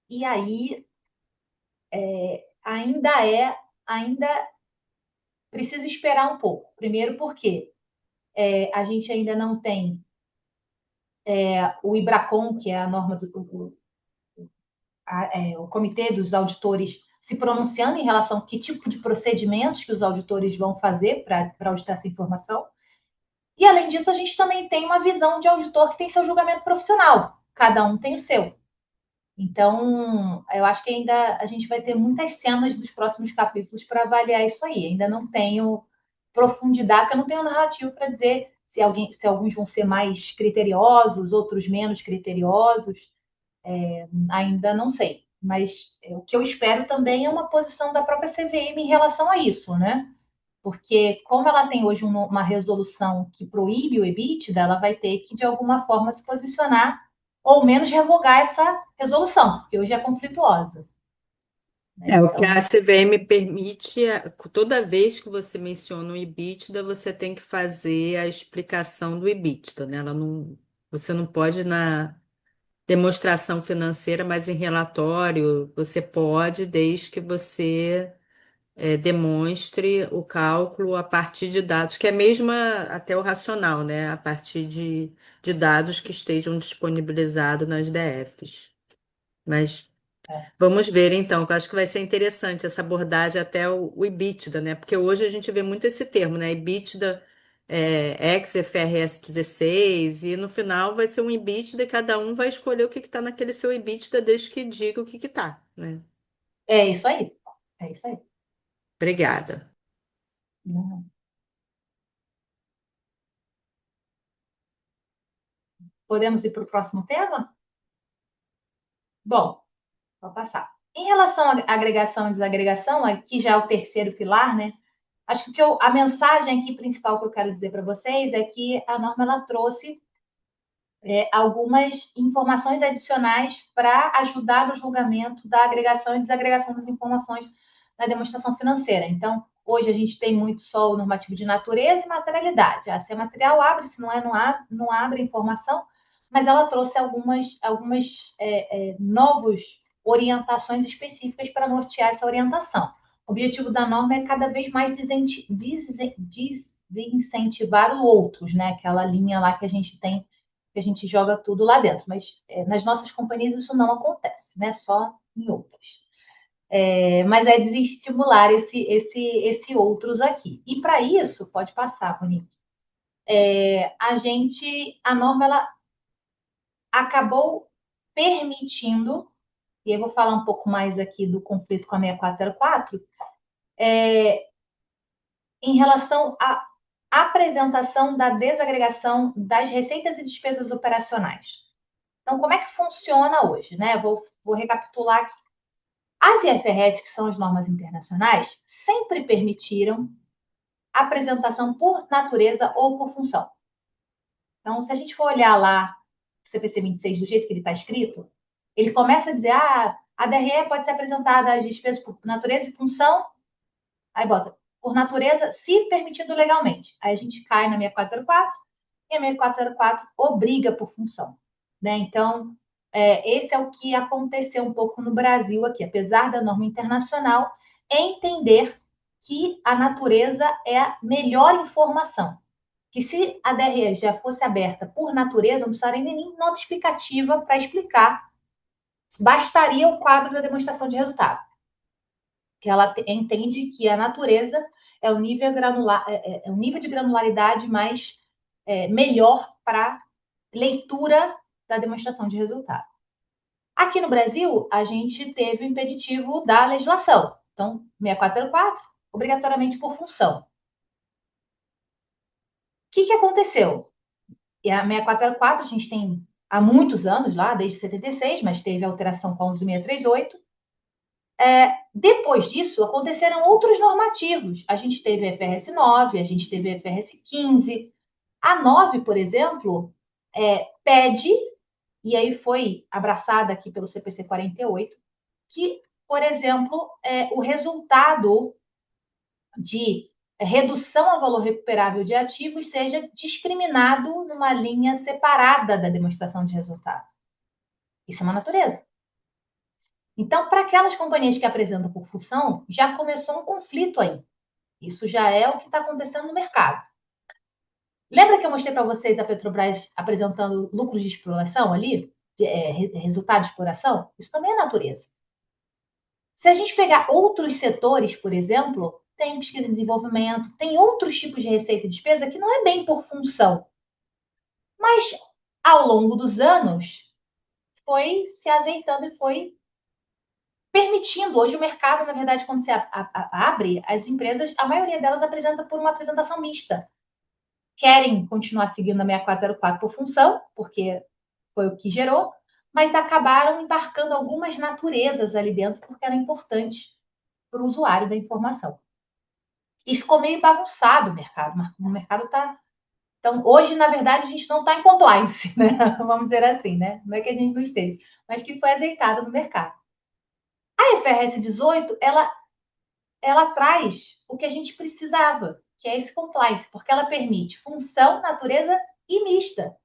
E aí ainda precisa esperar um pouco. Primeiro porque a gente ainda não tem o IBRACON, que é a norma o comitê dos auditores se pronunciando em relação a que tipo de procedimentos que os auditores vão fazer para auditar essa informação. E, além disso, a gente também tem uma visão de auditor que tem seu julgamento profissional. Cada um tem o seu. Então, eu acho que ainda a gente vai ter muitas cenas dos próximos capítulos para avaliar isso aí. Ainda não tenho profundidade, porque eu não tenho narrativa para dizer se alguns vão ser mais criteriosos, outros menos criteriosos. Ainda não sei. Mas o que eu espero também é uma posição da própria CVM em relação a isso, né? Porque como ela tem hoje uma resolução que proíbe o EBITDA, ela vai ter que, de alguma forma, se posicionar ou menos revogar essa resolução, porque hoje é conflituosa. Né? O que Então, a CVM permite, toda vez que você menciona o EBITDA, você tem que fazer a explicação do EBITDA, né? Você não pode na demonstração financeira, mas em relatório você pode, desde que você demonstre o cálculo a partir de dados, que é mesmo até o racional, né? A partir de dados que estejam disponibilizados nas DFs. Mas vamos ver então, que eu acho que vai ser interessante essa abordagem até o EBITDA, né? Porque hoje a gente vê muito esse termo, né? EBITDA ex-IFRS 16, e no final vai ser um EBITDA e cada um vai escolher o que está naquele seu EBITDA, desde que diga o que está, né? é isso aí. É isso aí. Obrigada. Podemos ir para o próximo tema? Bom, vou passar. Em relação à agregação e desagregação, aqui já é o terceiro pilar, né? Acho que a mensagem aqui principal que eu quero dizer para vocês é que a norma ela trouxe algumas informações adicionais para ajudar no julgamento da agregação e desagregação das informações na demonstração financeira. Então, hoje a gente tem muito só o normativo de natureza e materialidade. Se é material, abre, se não é, não abre a informação, mas ela trouxe algumas novas orientações específicas para nortear essa orientação. O objetivo da norma é cada vez mais desincentivar os outros, né? Aquela linha lá que a gente tem, que a gente joga tudo lá dentro. Mas nas nossas companhias isso não acontece, né? Só em outras. Mas é desestimular esse outros aqui. E para isso, pode passar, Monique, a norma ela acabou permitindo, e eu vou falar um pouco mais aqui do conflito com a 6404, em relação à apresentação da desagregação das receitas e despesas operacionais. Então, como é que funciona hoje? Né? Vou recapitular aqui. As IFRS, que são as normas internacionais, sempre permitiram apresentação por natureza ou por função. Então, se a gente for olhar lá o CPC 26 do jeito que ele está escrito, ele começa a dizer, a DRE pode ser apresentada as despesas por natureza e função, aí bota, por natureza, se permitido legalmente. Aí a gente cai na 6404, e a 6404 obriga por função. Né? Então, esse é o que aconteceu um pouco no Brasil aqui, apesar da norma internacional, entender que a natureza é a melhor informação. Que se a DRE já fosse aberta por natureza, não precisaria nem nota explicativa para explicar. Bastaria o quadro da demonstração de resultado. Que ela entende que a natureza é o nível de granularidade mais melhor para leitura da demonstração de resultado. Aqui no Brasil, a gente teve o impeditivo da legislação. Então, 6404, obrigatoriamente por função. O que aconteceu? E a 6404 a gente tem há muitos anos lá, desde 76, mas teve alteração com a 11638. Depois disso, aconteceram outros normativos. A gente teve a FRS 9, a gente teve a FRS 15. A 9, por exemplo, pede, e aí foi abraçada aqui pelo CPC 48, que, por exemplo, o resultado de redução ao valor recuperável de ativos seja discriminado numa linha separada da demonstração de resultado. Isso é uma natureza. Então, para aquelas companhias que apresentam por função, já começou um conflito aí. Isso já é o que está acontecendo no mercado. Lembra que eu mostrei para vocês a Petrobras apresentando lucros de exploração ali? Resultado de exploração? Isso também é natureza. Se a gente pegar outros setores, por exemplo, tem pesquisa e desenvolvimento, tem outros tipos de receita e despesa que não é bem por função. Mas, ao longo dos anos, foi se azeitando e foi permitindo. Hoje o mercado, na verdade, quando você abre, as empresas, a maioria delas apresenta por uma apresentação mista. Querem continuar seguindo a 6404 por função, porque foi o que gerou, mas acabaram embarcando algumas naturezas ali dentro, porque eram importantes para o usuário da informação. E ficou meio bagunçado o mercado. O mercado está. Então, hoje, na verdade, a gente não está em compliance, né? Vamos dizer assim, né? Não é que a gente não esteja, mas que foi azeitado no mercado. A IFRS 18, ela traz o que a gente precisava, que é esse compliance, porque ela permite função, natureza e mista,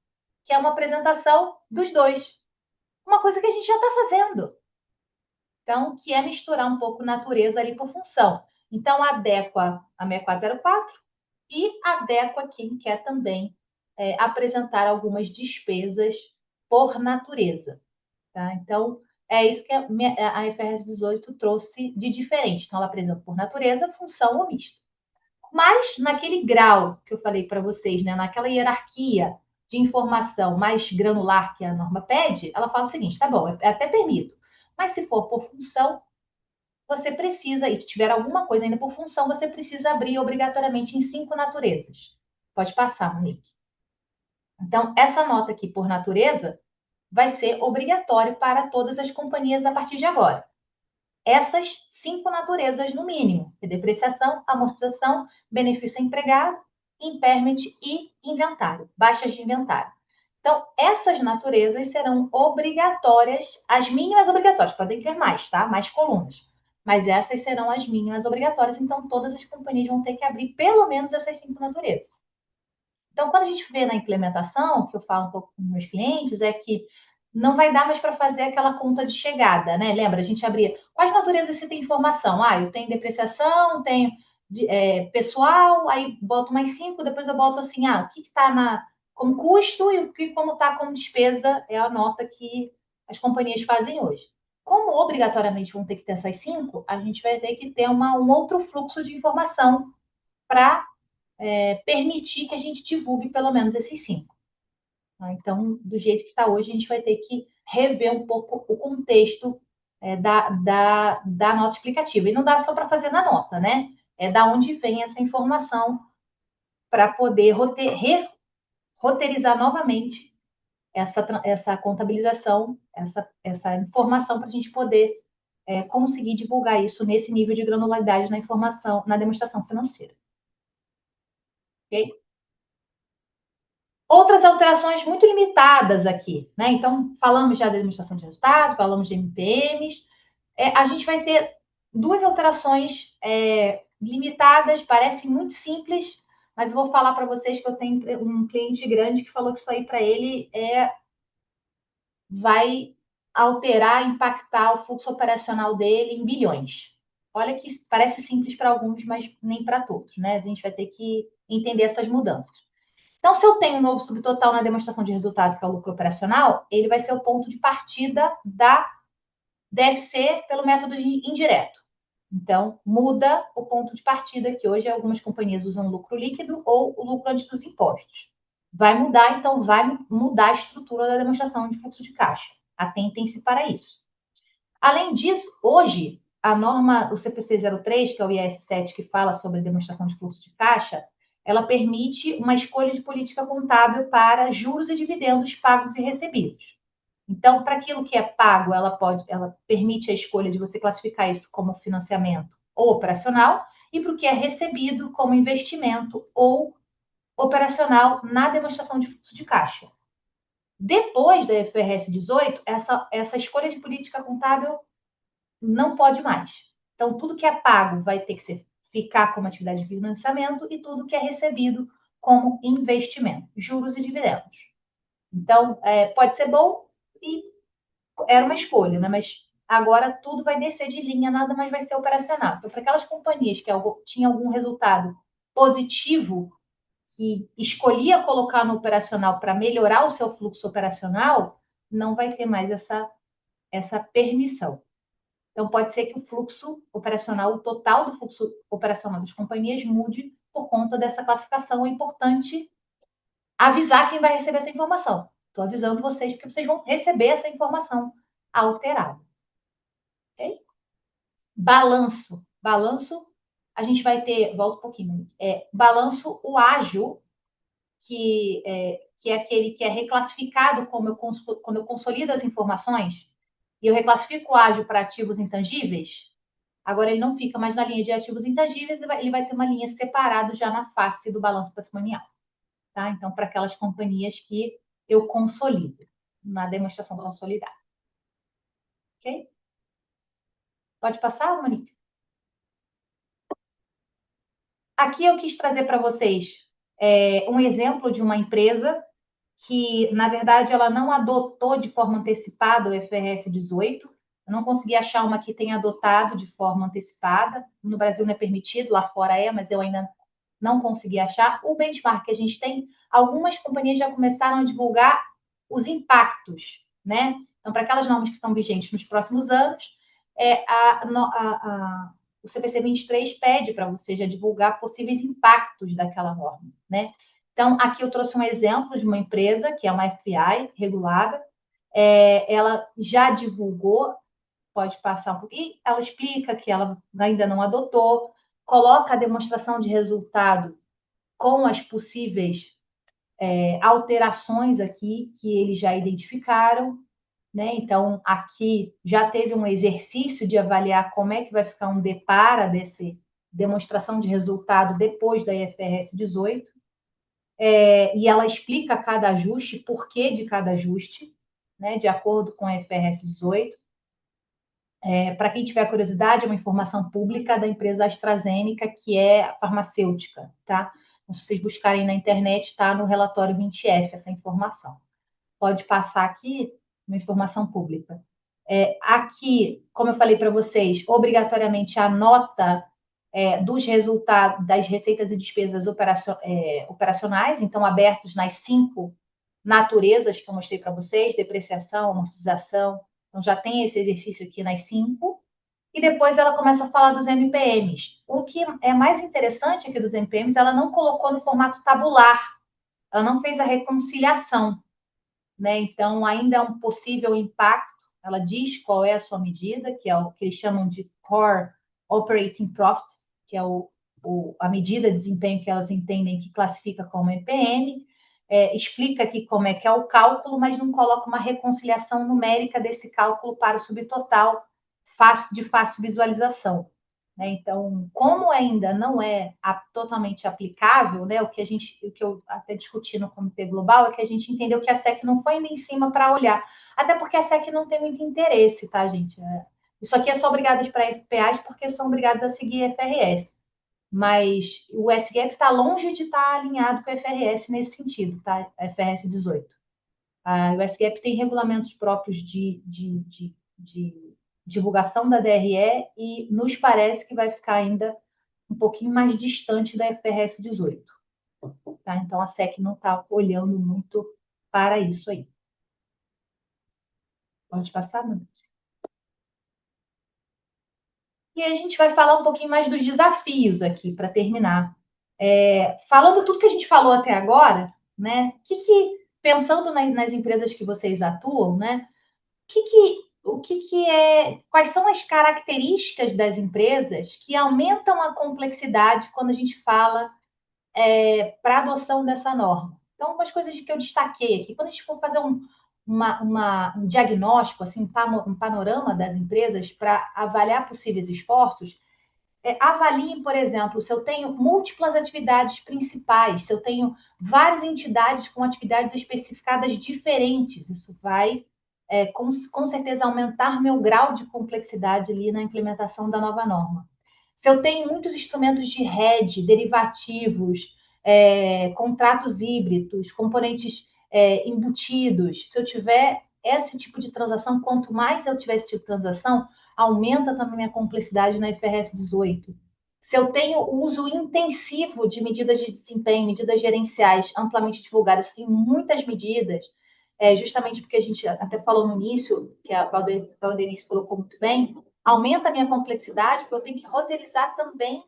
que é uma apresentação dos dois. Uma coisa que a gente já está fazendo. Então, que é misturar um pouco natureza ali por função. Então, adequa a 6404 e adequa quem quer também apresentar algumas despesas por natureza. Tá? Então, é isso que a IFRS 18 trouxe de diferente. Então, ela apresenta por natureza, função ou misto. Mas, naquele grau que eu falei para vocês, né, naquela hierarquia de informação mais granular que a norma pede, ela fala o seguinte: tá bom, eu até permito, mas se for por função, você precisa, e tiver alguma coisa ainda por função, você precisa abrir obrigatoriamente em 5 naturezas. Pode passar, Monique. Então, essa nota aqui por natureza vai ser obrigatório para todas as companhias a partir de agora. Essas 5 naturezas no mínimo, que é depreciação, amortização, benefício empregado, impairment e inventário, baixas de inventário. Então, essas naturezas serão obrigatórias, as mínimas obrigatórias, podem ter mais, tá? Mais colunas. Mas essas serão as mínimas obrigatórias, então todas as companhias vão ter que abrir pelo menos essas 5 naturezas. Então, quando a gente vê na implementação, que eu falo um pouco com meus clientes, é que não vai dar mais para fazer aquela conta de chegada, né? Lembra, a gente abria quais naturezas você tem informação? Ah, eu tenho depreciação, tenho pessoal, aí boto mais 5, depois eu boto assim, o que está como custo e o que como está como despesa é a nota que as companhias fazem hoje. Como obrigatoriamente vão ter que ter essas 5, a gente vai ter que ter um outro fluxo de informação para permitir que a gente divulgue pelo menos esses 5. Então, do jeito que está hoje, a gente vai ter que rever um pouco o contexto da nota explicativa. E não dá só para fazer na nota, né? É da onde vem essa informação para poder roteirizar novamente essa contabilização, essa informação para a gente poder conseguir divulgar isso nesse nível de granularidade na informação, na demonstração financeira. Ok? Outras alterações muito limitadas aqui, né? Então, falamos já da demonstração de resultados, falamos de MPMs. A gente vai ter 2 alterações limitadas, parecem muito simples, mas eu vou falar para vocês que eu tenho um cliente grande que falou que isso aí para ele vai alterar, impactar o fluxo operacional dele em bilhões. Olha que parece simples para alguns, mas nem para todos, né? A gente vai ter que entender essas mudanças. Então, se eu tenho um novo subtotal na demonstração de resultado, que é o lucro operacional, ele vai ser o ponto de partida deve ser pelo método indireto. Então, muda o ponto de partida, que hoje algumas companhias usam lucro líquido ou o lucro antes dos impostos. Vai mudar, então, vai mudar a estrutura da demonstração de fluxo de caixa. Atentem-se para isso. Além disso, hoje, a norma, o CPC 03, que é o IAS 7, que fala sobre demonstração de fluxo de caixa, ela permite uma escolha de política contábil para juros e dividendos pagos e recebidos. Então, para aquilo que é pago, ela permite a escolha de você classificar isso como financiamento ou operacional, e para o que é recebido como investimento ou operacional na demonstração de fluxo de caixa. Depois da IFRS 18, essa escolha de política contábil não pode mais. Então, tudo que é pago vai ter que ficar como atividade de financiamento e tudo que é recebido como investimento, juros e dividendos. Então, pode ser bom e era uma escolha, né? Mas agora tudo vai descer de linha, nada mais vai ser operacional. Então, para aquelas companhias que tinham algum resultado positivo, que escolhia colocar no operacional para melhorar o seu fluxo operacional, não vai ter mais essa permissão. Então, pode ser que o fluxo operacional, o total do fluxo operacional das companhias mude por conta dessa classificação. É importante avisar quem vai receber essa informação. Estou avisando vocês, porque vocês vão receber essa informação alterada. Ok? Balanço. Balanço, a gente vai ter, volta um pouquinho, balanço, o ágil, que é aquele que é reclassificado quando eu consolido as informações, e eu reclassifico o ágil para ativos intangíveis, agora ele não fica mais na linha de ativos intangíveis, ele vai ter uma linha separada já na face do balanço patrimonial. Tá? Então, para aquelas companhias que eu consolido, na demonstração consolidada. Ok? Pode passar, Monique? Aqui eu quis trazer para vocês um exemplo de uma empresa que, na verdade, ela não adotou de forma antecipada o IFRS 18. Eu não consegui achar uma que tenha adotado de forma antecipada. No Brasil não é permitido, lá fora é, mas eu ainda não consegui achar. O benchmark que a gente tem, algumas companhias já começaram a divulgar os impactos, né? Então, para aquelas normas que estão vigentes nos próximos anos, o CPC 23 pede para você já divulgar possíveis impactos daquela norma, né? Então, aqui eu trouxe um exemplo de uma empresa, que é uma FPI regulada, ela já divulgou, pode passar um pouquinho, ela explica que ela ainda não adotou, coloca a demonstração de resultado com as possíveis alterações aqui que eles já identificaram, né? Então, aqui já teve um exercício de avaliar como é que vai ficar um depara desse demonstração de resultado depois da IFRS 18. E ela explica cada ajuste, porquê de cada ajuste, né? De acordo com a IFRS 18. Para quem tiver curiosidade, é uma informação pública da empresa AstraZeneca, que é farmacêutica, tá? Então, se vocês buscarem na internet, está no relatório 20F essa informação. Pode passar aqui, uma informação pública. Aqui, como eu falei para vocês, obrigatoriamente a nota dos resultados das receitas e despesas operacionais, então abertos nas 5 naturezas que eu mostrei para vocês, depreciação, amortização. Então, já tem esse exercício aqui nas 5. E depois ela começa a falar dos MPMs. O que é mais interessante aqui dos MPMs, ela não colocou no formato tabular. Ela não fez a reconciliação, né? Então, ainda é um possível impacto. Ela diz qual é a sua medida, que é o que eles chamam de Core Operating Profit, que é a medida de desempenho que elas entendem que classifica como MPM. Explica aqui como é que é o cálculo, mas não coloca uma reconciliação numérica desse cálculo para o subtotal de fácil visualização. Né? Então, como ainda não é totalmente aplicável, né? O que eu até discuti no Comitê Global é que a gente entendeu que a SEC não foi ainda em cima para olhar, até porque a SEC não tem muito interesse, tá, gente? Isso aqui é só obrigadas para FPAs porque são obrigadas a seguir FRS. Mas o SGAP está longe de estar alinhado com a FRS nesse sentido, tá? A FRS 18. O SGAP tem regulamentos próprios de divulgação da DRE e nos parece que vai ficar ainda um pouquinho mais distante da FRS 18. Tá? Então, a SEC não está olhando muito para isso aí. Pode passar, Monique? E a gente vai falar um pouquinho mais dos desafios aqui, para terminar. Falando tudo que a gente falou até agora, né? Pensando nas empresas que vocês atuam, né? Quais são as características das empresas que aumentam a complexidade quando a gente fala para a adoção dessa norma? Então, algumas coisas que eu destaquei aqui. Quando a gente for fazer um diagnóstico, assim, um panorama das empresas para avaliar possíveis esforços, avaliem, por exemplo, se eu tenho múltiplas atividades principais, se eu tenho várias entidades com atividades especificadas diferentes, isso vai, com certeza, aumentar meu grau de complexidade ali na implementação da nova norma. Se eu tenho muitos instrumentos de hedge, derivativos, contratos híbridos, componentes embutidos, se eu tiver esse tipo de transação, quanto mais eu tiver esse tipo de transação, aumenta também a minha complexidade na IFRS 18. Se eu tenho uso intensivo de medidas de desempenho, medidas gerenciais amplamente divulgadas, eu tenho muitas medidas, justamente porque a gente até falou no início, que a Valdenice colocou muito bem, aumenta a minha complexidade, porque eu tenho que roteirizar também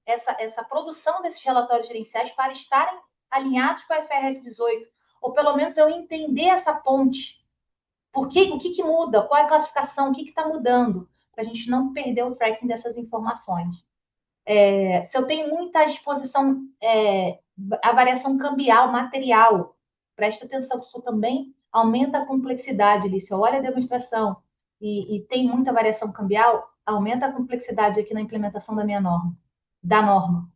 essa produção desses relatórios gerenciais para estarem alinhados com a IFRS 18, ou pelo menos eu entender essa ponte. O que muda? Qual é a classificação? O que está mudando? Para a gente não perder o tracking dessas informações. Se eu tenho muita exposição à variação cambial, material, presta atenção que isso também aumenta a complexidade ali. Se eu olho a demonstração e tem muita variação cambial, aumenta a complexidade aqui na implementação da norma.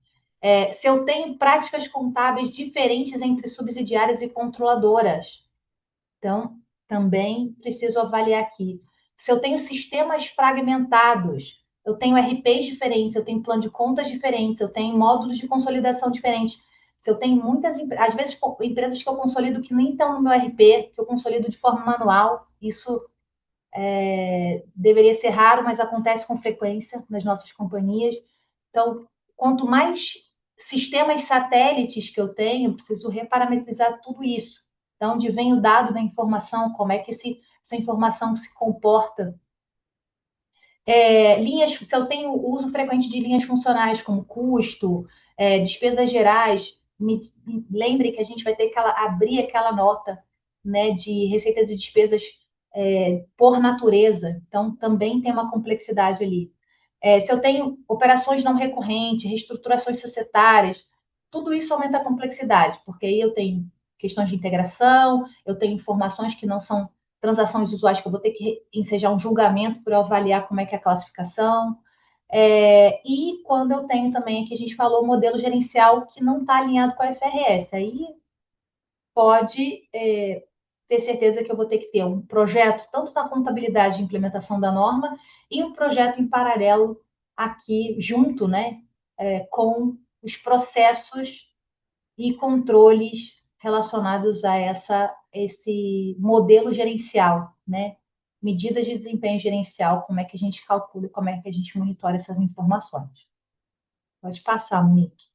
Se eu tenho práticas contábeis diferentes entre subsidiárias e controladoras, então também preciso avaliar aqui. Se eu tenho sistemas fragmentados, eu tenho RPs diferentes, eu tenho plano de contas diferentes, eu tenho módulos de consolidação diferentes. Se eu tenho muitas, às vezes, empresas que eu consolido que nem estão no meu RP, que eu consolido de forma manual, isso deveria ser raro, mas acontece com frequência nas nossas companhias. Então, quanto mais sistemas satélites que eu tenho, eu preciso reparametrizar tudo isso. De onde vem o dado da informação, como é que essa informação se comporta. Se eu tenho uso frequente de linhas funcionais, como custo, despesas gerais, lembre que a gente vai ter que abrir aquela nota, né, de receitas e despesas por natureza. Então, também tem uma complexidade ali. Se eu tenho operações não recorrentes, reestruturações societárias, tudo isso aumenta a complexidade, porque aí eu tenho questões de integração, eu tenho informações que não são transações usuais, que eu vou ter que ensejar um julgamento para eu avaliar como é que é a classificação. E quando eu tenho também, aqui a gente falou, modelo gerencial que não está alinhado com a FRS, aí pode ter certeza que eu vou ter que ter um projeto, tanto na contabilidade de implementação da norma, e um projeto em paralelo aqui, junto, né, com os processos e controles relacionados a esse modelo gerencial, né? Medidas de desempenho gerencial, como é que a gente calcula, como é que a gente monitora essas informações. Pode passar, Monique.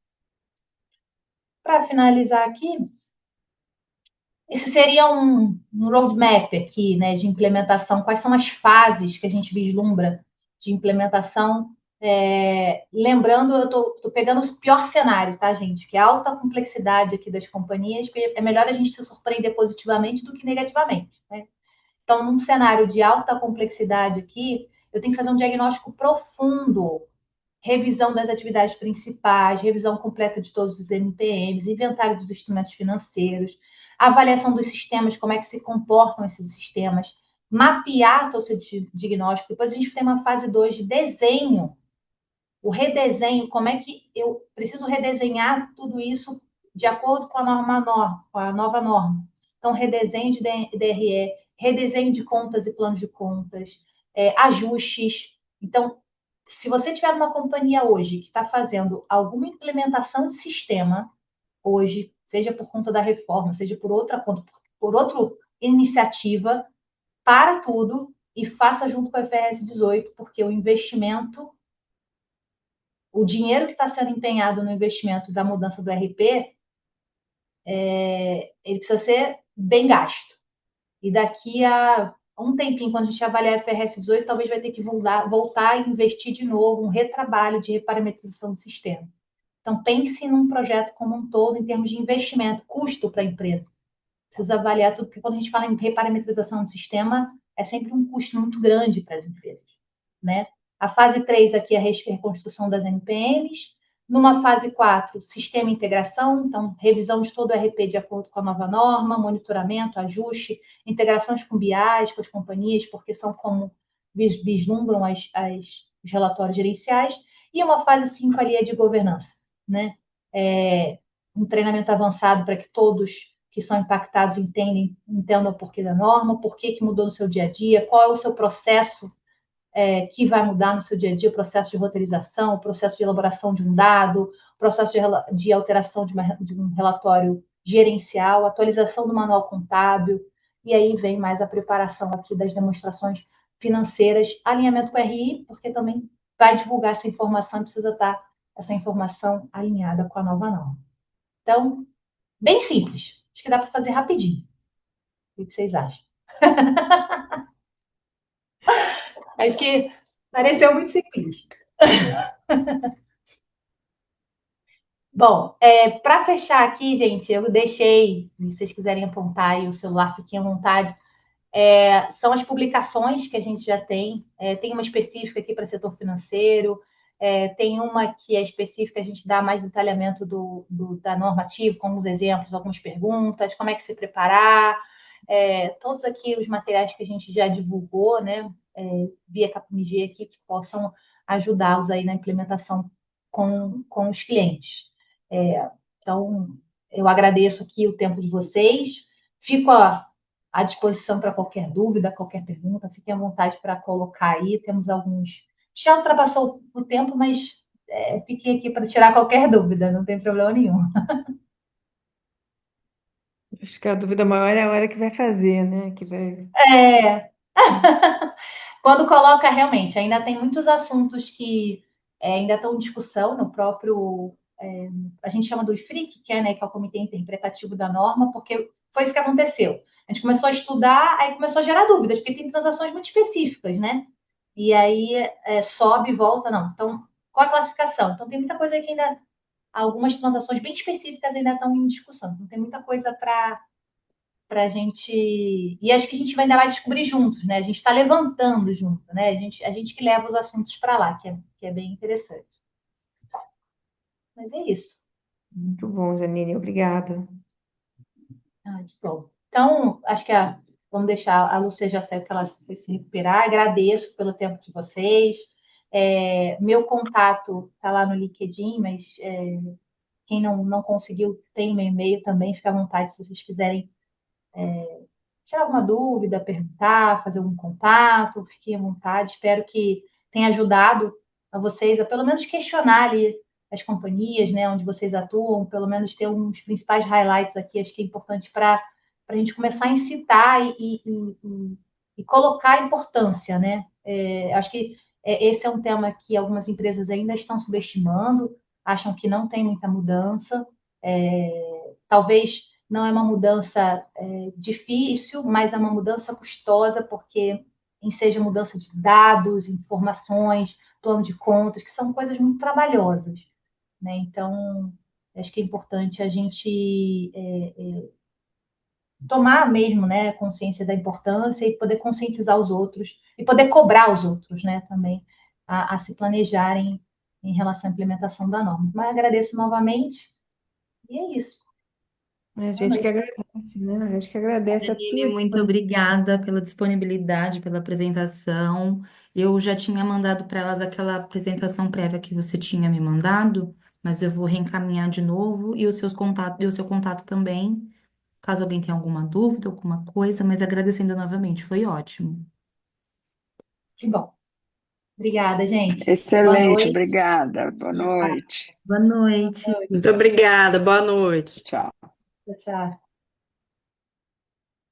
Para finalizar aqui, esse seria um roadmap aqui, né, de implementação. Quais são as fases que a gente vislumbra de implementação? Lembrando, eu estou pegando o pior cenário, tá, gente? Que é a alta complexidade aqui das companhias, porque é melhor a gente se surpreender positivamente do que negativamente, né? Então, num cenário de alta complexidade aqui, eu tenho que fazer um diagnóstico profundo, revisão das atividades principais, revisão completa de todos os MPMs, inventário dos instrumentos financeiros, avaliação dos sistemas, como é que se comportam esses sistemas, mapear todo esse diagnóstico. Depois a gente tem uma fase 2 de desenho, o redesenho, como é que eu preciso redesenhar tudo isso de acordo com a nova norma. Então, redesenho de DRE, redesenho de contas e planos de contas, ajustes. Então, se você tiver uma companhia hoje que está fazendo alguma implementação de sistema, hoje, seja por conta da reforma, seja por outra conta, por outra iniciativa, para tudo e faça junto com a IFRS 18, porque o investimento, o dinheiro que está sendo empenhado no investimento da mudança do RP, ele precisa ser bem gasto. E daqui a um tempinho, quando a gente avaliar a IFRS 18, talvez vai ter que voltar a investir de novo, um retrabalho de reparametrização do sistema. Então, pense num projeto como um todo, em termos de investimento, custo para a empresa. Precisa avaliar tudo, porque quando a gente fala em reparametrização do sistema, é sempre um custo muito grande para as empresas, né? A fase 3 aqui é a reconstrução das MPMs. Numa fase 4, sistema integração, então, revisão de todo o RP de acordo com a nova norma, monitoramento, ajuste, integrações com BIs, com as companhias, porque são como vislumbram os relatórios gerenciais. E uma fase 5 ali é de governança, né? Um treinamento avançado para que todos que são impactados entendam o porquê da norma, por que mudou no seu dia a dia, qual é o seu processo que vai mudar no seu dia a dia, o processo de roteirização, o processo de elaboração de um dado, o processo de alteração de um relatório gerencial, atualização do manual contábil, e aí vem mais a preparação aqui das demonstrações financeiras, alinhamento com a RI, porque também vai divulgar essa informação e precisa estar essa informação alinhada com a nova norma. Então, bem simples. Acho que dá para fazer rapidinho. O que vocês acham? Acho que Pareceu muito simples. Bom, para fechar aqui, gente, eu deixei, se vocês quiserem apontar aí o celular, fiquem à vontade. São as publicações que a gente já tem. Tem uma específica aqui para setor financeiro, tem uma que é específica, a gente dá mais detalhamento da normativa, com alguns exemplos, algumas perguntas, como é que se preparar. Todos aqui os materiais que a gente já divulgou, né, via Capmig aqui, que possam ajudá-los aí na implementação com os clientes. Então, eu agradeço aqui o tempo de vocês, fico à disposição para qualquer dúvida, qualquer pergunta, fiquem à vontade para colocar aí. Temos alguns. Já ultrapassou o tempo, mas fiquem aqui para tirar qualquer dúvida, não tem problema nenhum. Acho que a dúvida maior é a hora que vai fazer, né? Que vai... É... Quando coloca, realmente, ainda tem muitos assuntos que ainda estão em discussão no próprio. A gente chama do IFRIC, que é o Comitê Interpretativo da Norma, porque foi isso que aconteceu. A gente começou a estudar, aí começou a gerar dúvidas, porque tem transações muito específicas, né? E aí sobe e volta, não. Então, qual a classificação? Então, tem muita coisa aí que ainda. Algumas transações bem específicas ainda estão em discussão. Então, tem muita coisa para a gente. E acho que a gente ainda vai descobrir juntos, né? A gente está levantando junto, né? A gente que leva os assuntos para lá, que é bem interessante. Mas é isso. Muito bom, Janine, obrigada. Que bom. Então, acho que vamos deixar a Lúcia já sabe que ela foi se recuperar. Agradeço pelo tempo de vocês. Meu contato está lá no LinkedIn, mas quem não conseguiu tem meu e-mail também. Fica à vontade se vocês quiserem tirar alguma dúvida, perguntar, fazer algum contato, fiquem à vontade. Espero que tenha ajudado a vocês a pelo menos questionar ali as companhias, né, onde vocês atuam, pelo menos ter uns principais highlights aqui, acho que é importante para a gente começar a incitar e colocar a importância, né? Acho que esse é um tema que algumas empresas ainda estão subestimando, acham que não tem muita mudança, talvez não é uma mudança difícil, mas é uma mudança custosa, porque seja mudança de dados, informações, plano de contas, que são coisas muito trabalhosas, né? Então, acho que é importante a gente tomar mesmo, né, consciência da importância e poder conscientizar os outros e poder cobrar os outros, né, também a se planejarem em relação à implementação da norma. Mas agradeço novamente e é isso. A Boa gente que noite. agradece, né? A gente que agradece a Janine, tua muito disponibilidade. obrigada pela disponibilidade, pela apresentação. Eu já tinha mandado para elas aquela apresentação prévia que você tinha me mandado, mas eu vou reencaminhar de novo e os seus contatos, e o seu contato também, caso alguém tenha alguma dúvida, alguma coisa, mas agradecendo novamente, foi ótimo. Que bom. Obrigada, gente. Boa Excelente, noite. obrigada. Boa noite. Boa noite. Muito obrigada, boa noite. Tchau. Tchau, tchau.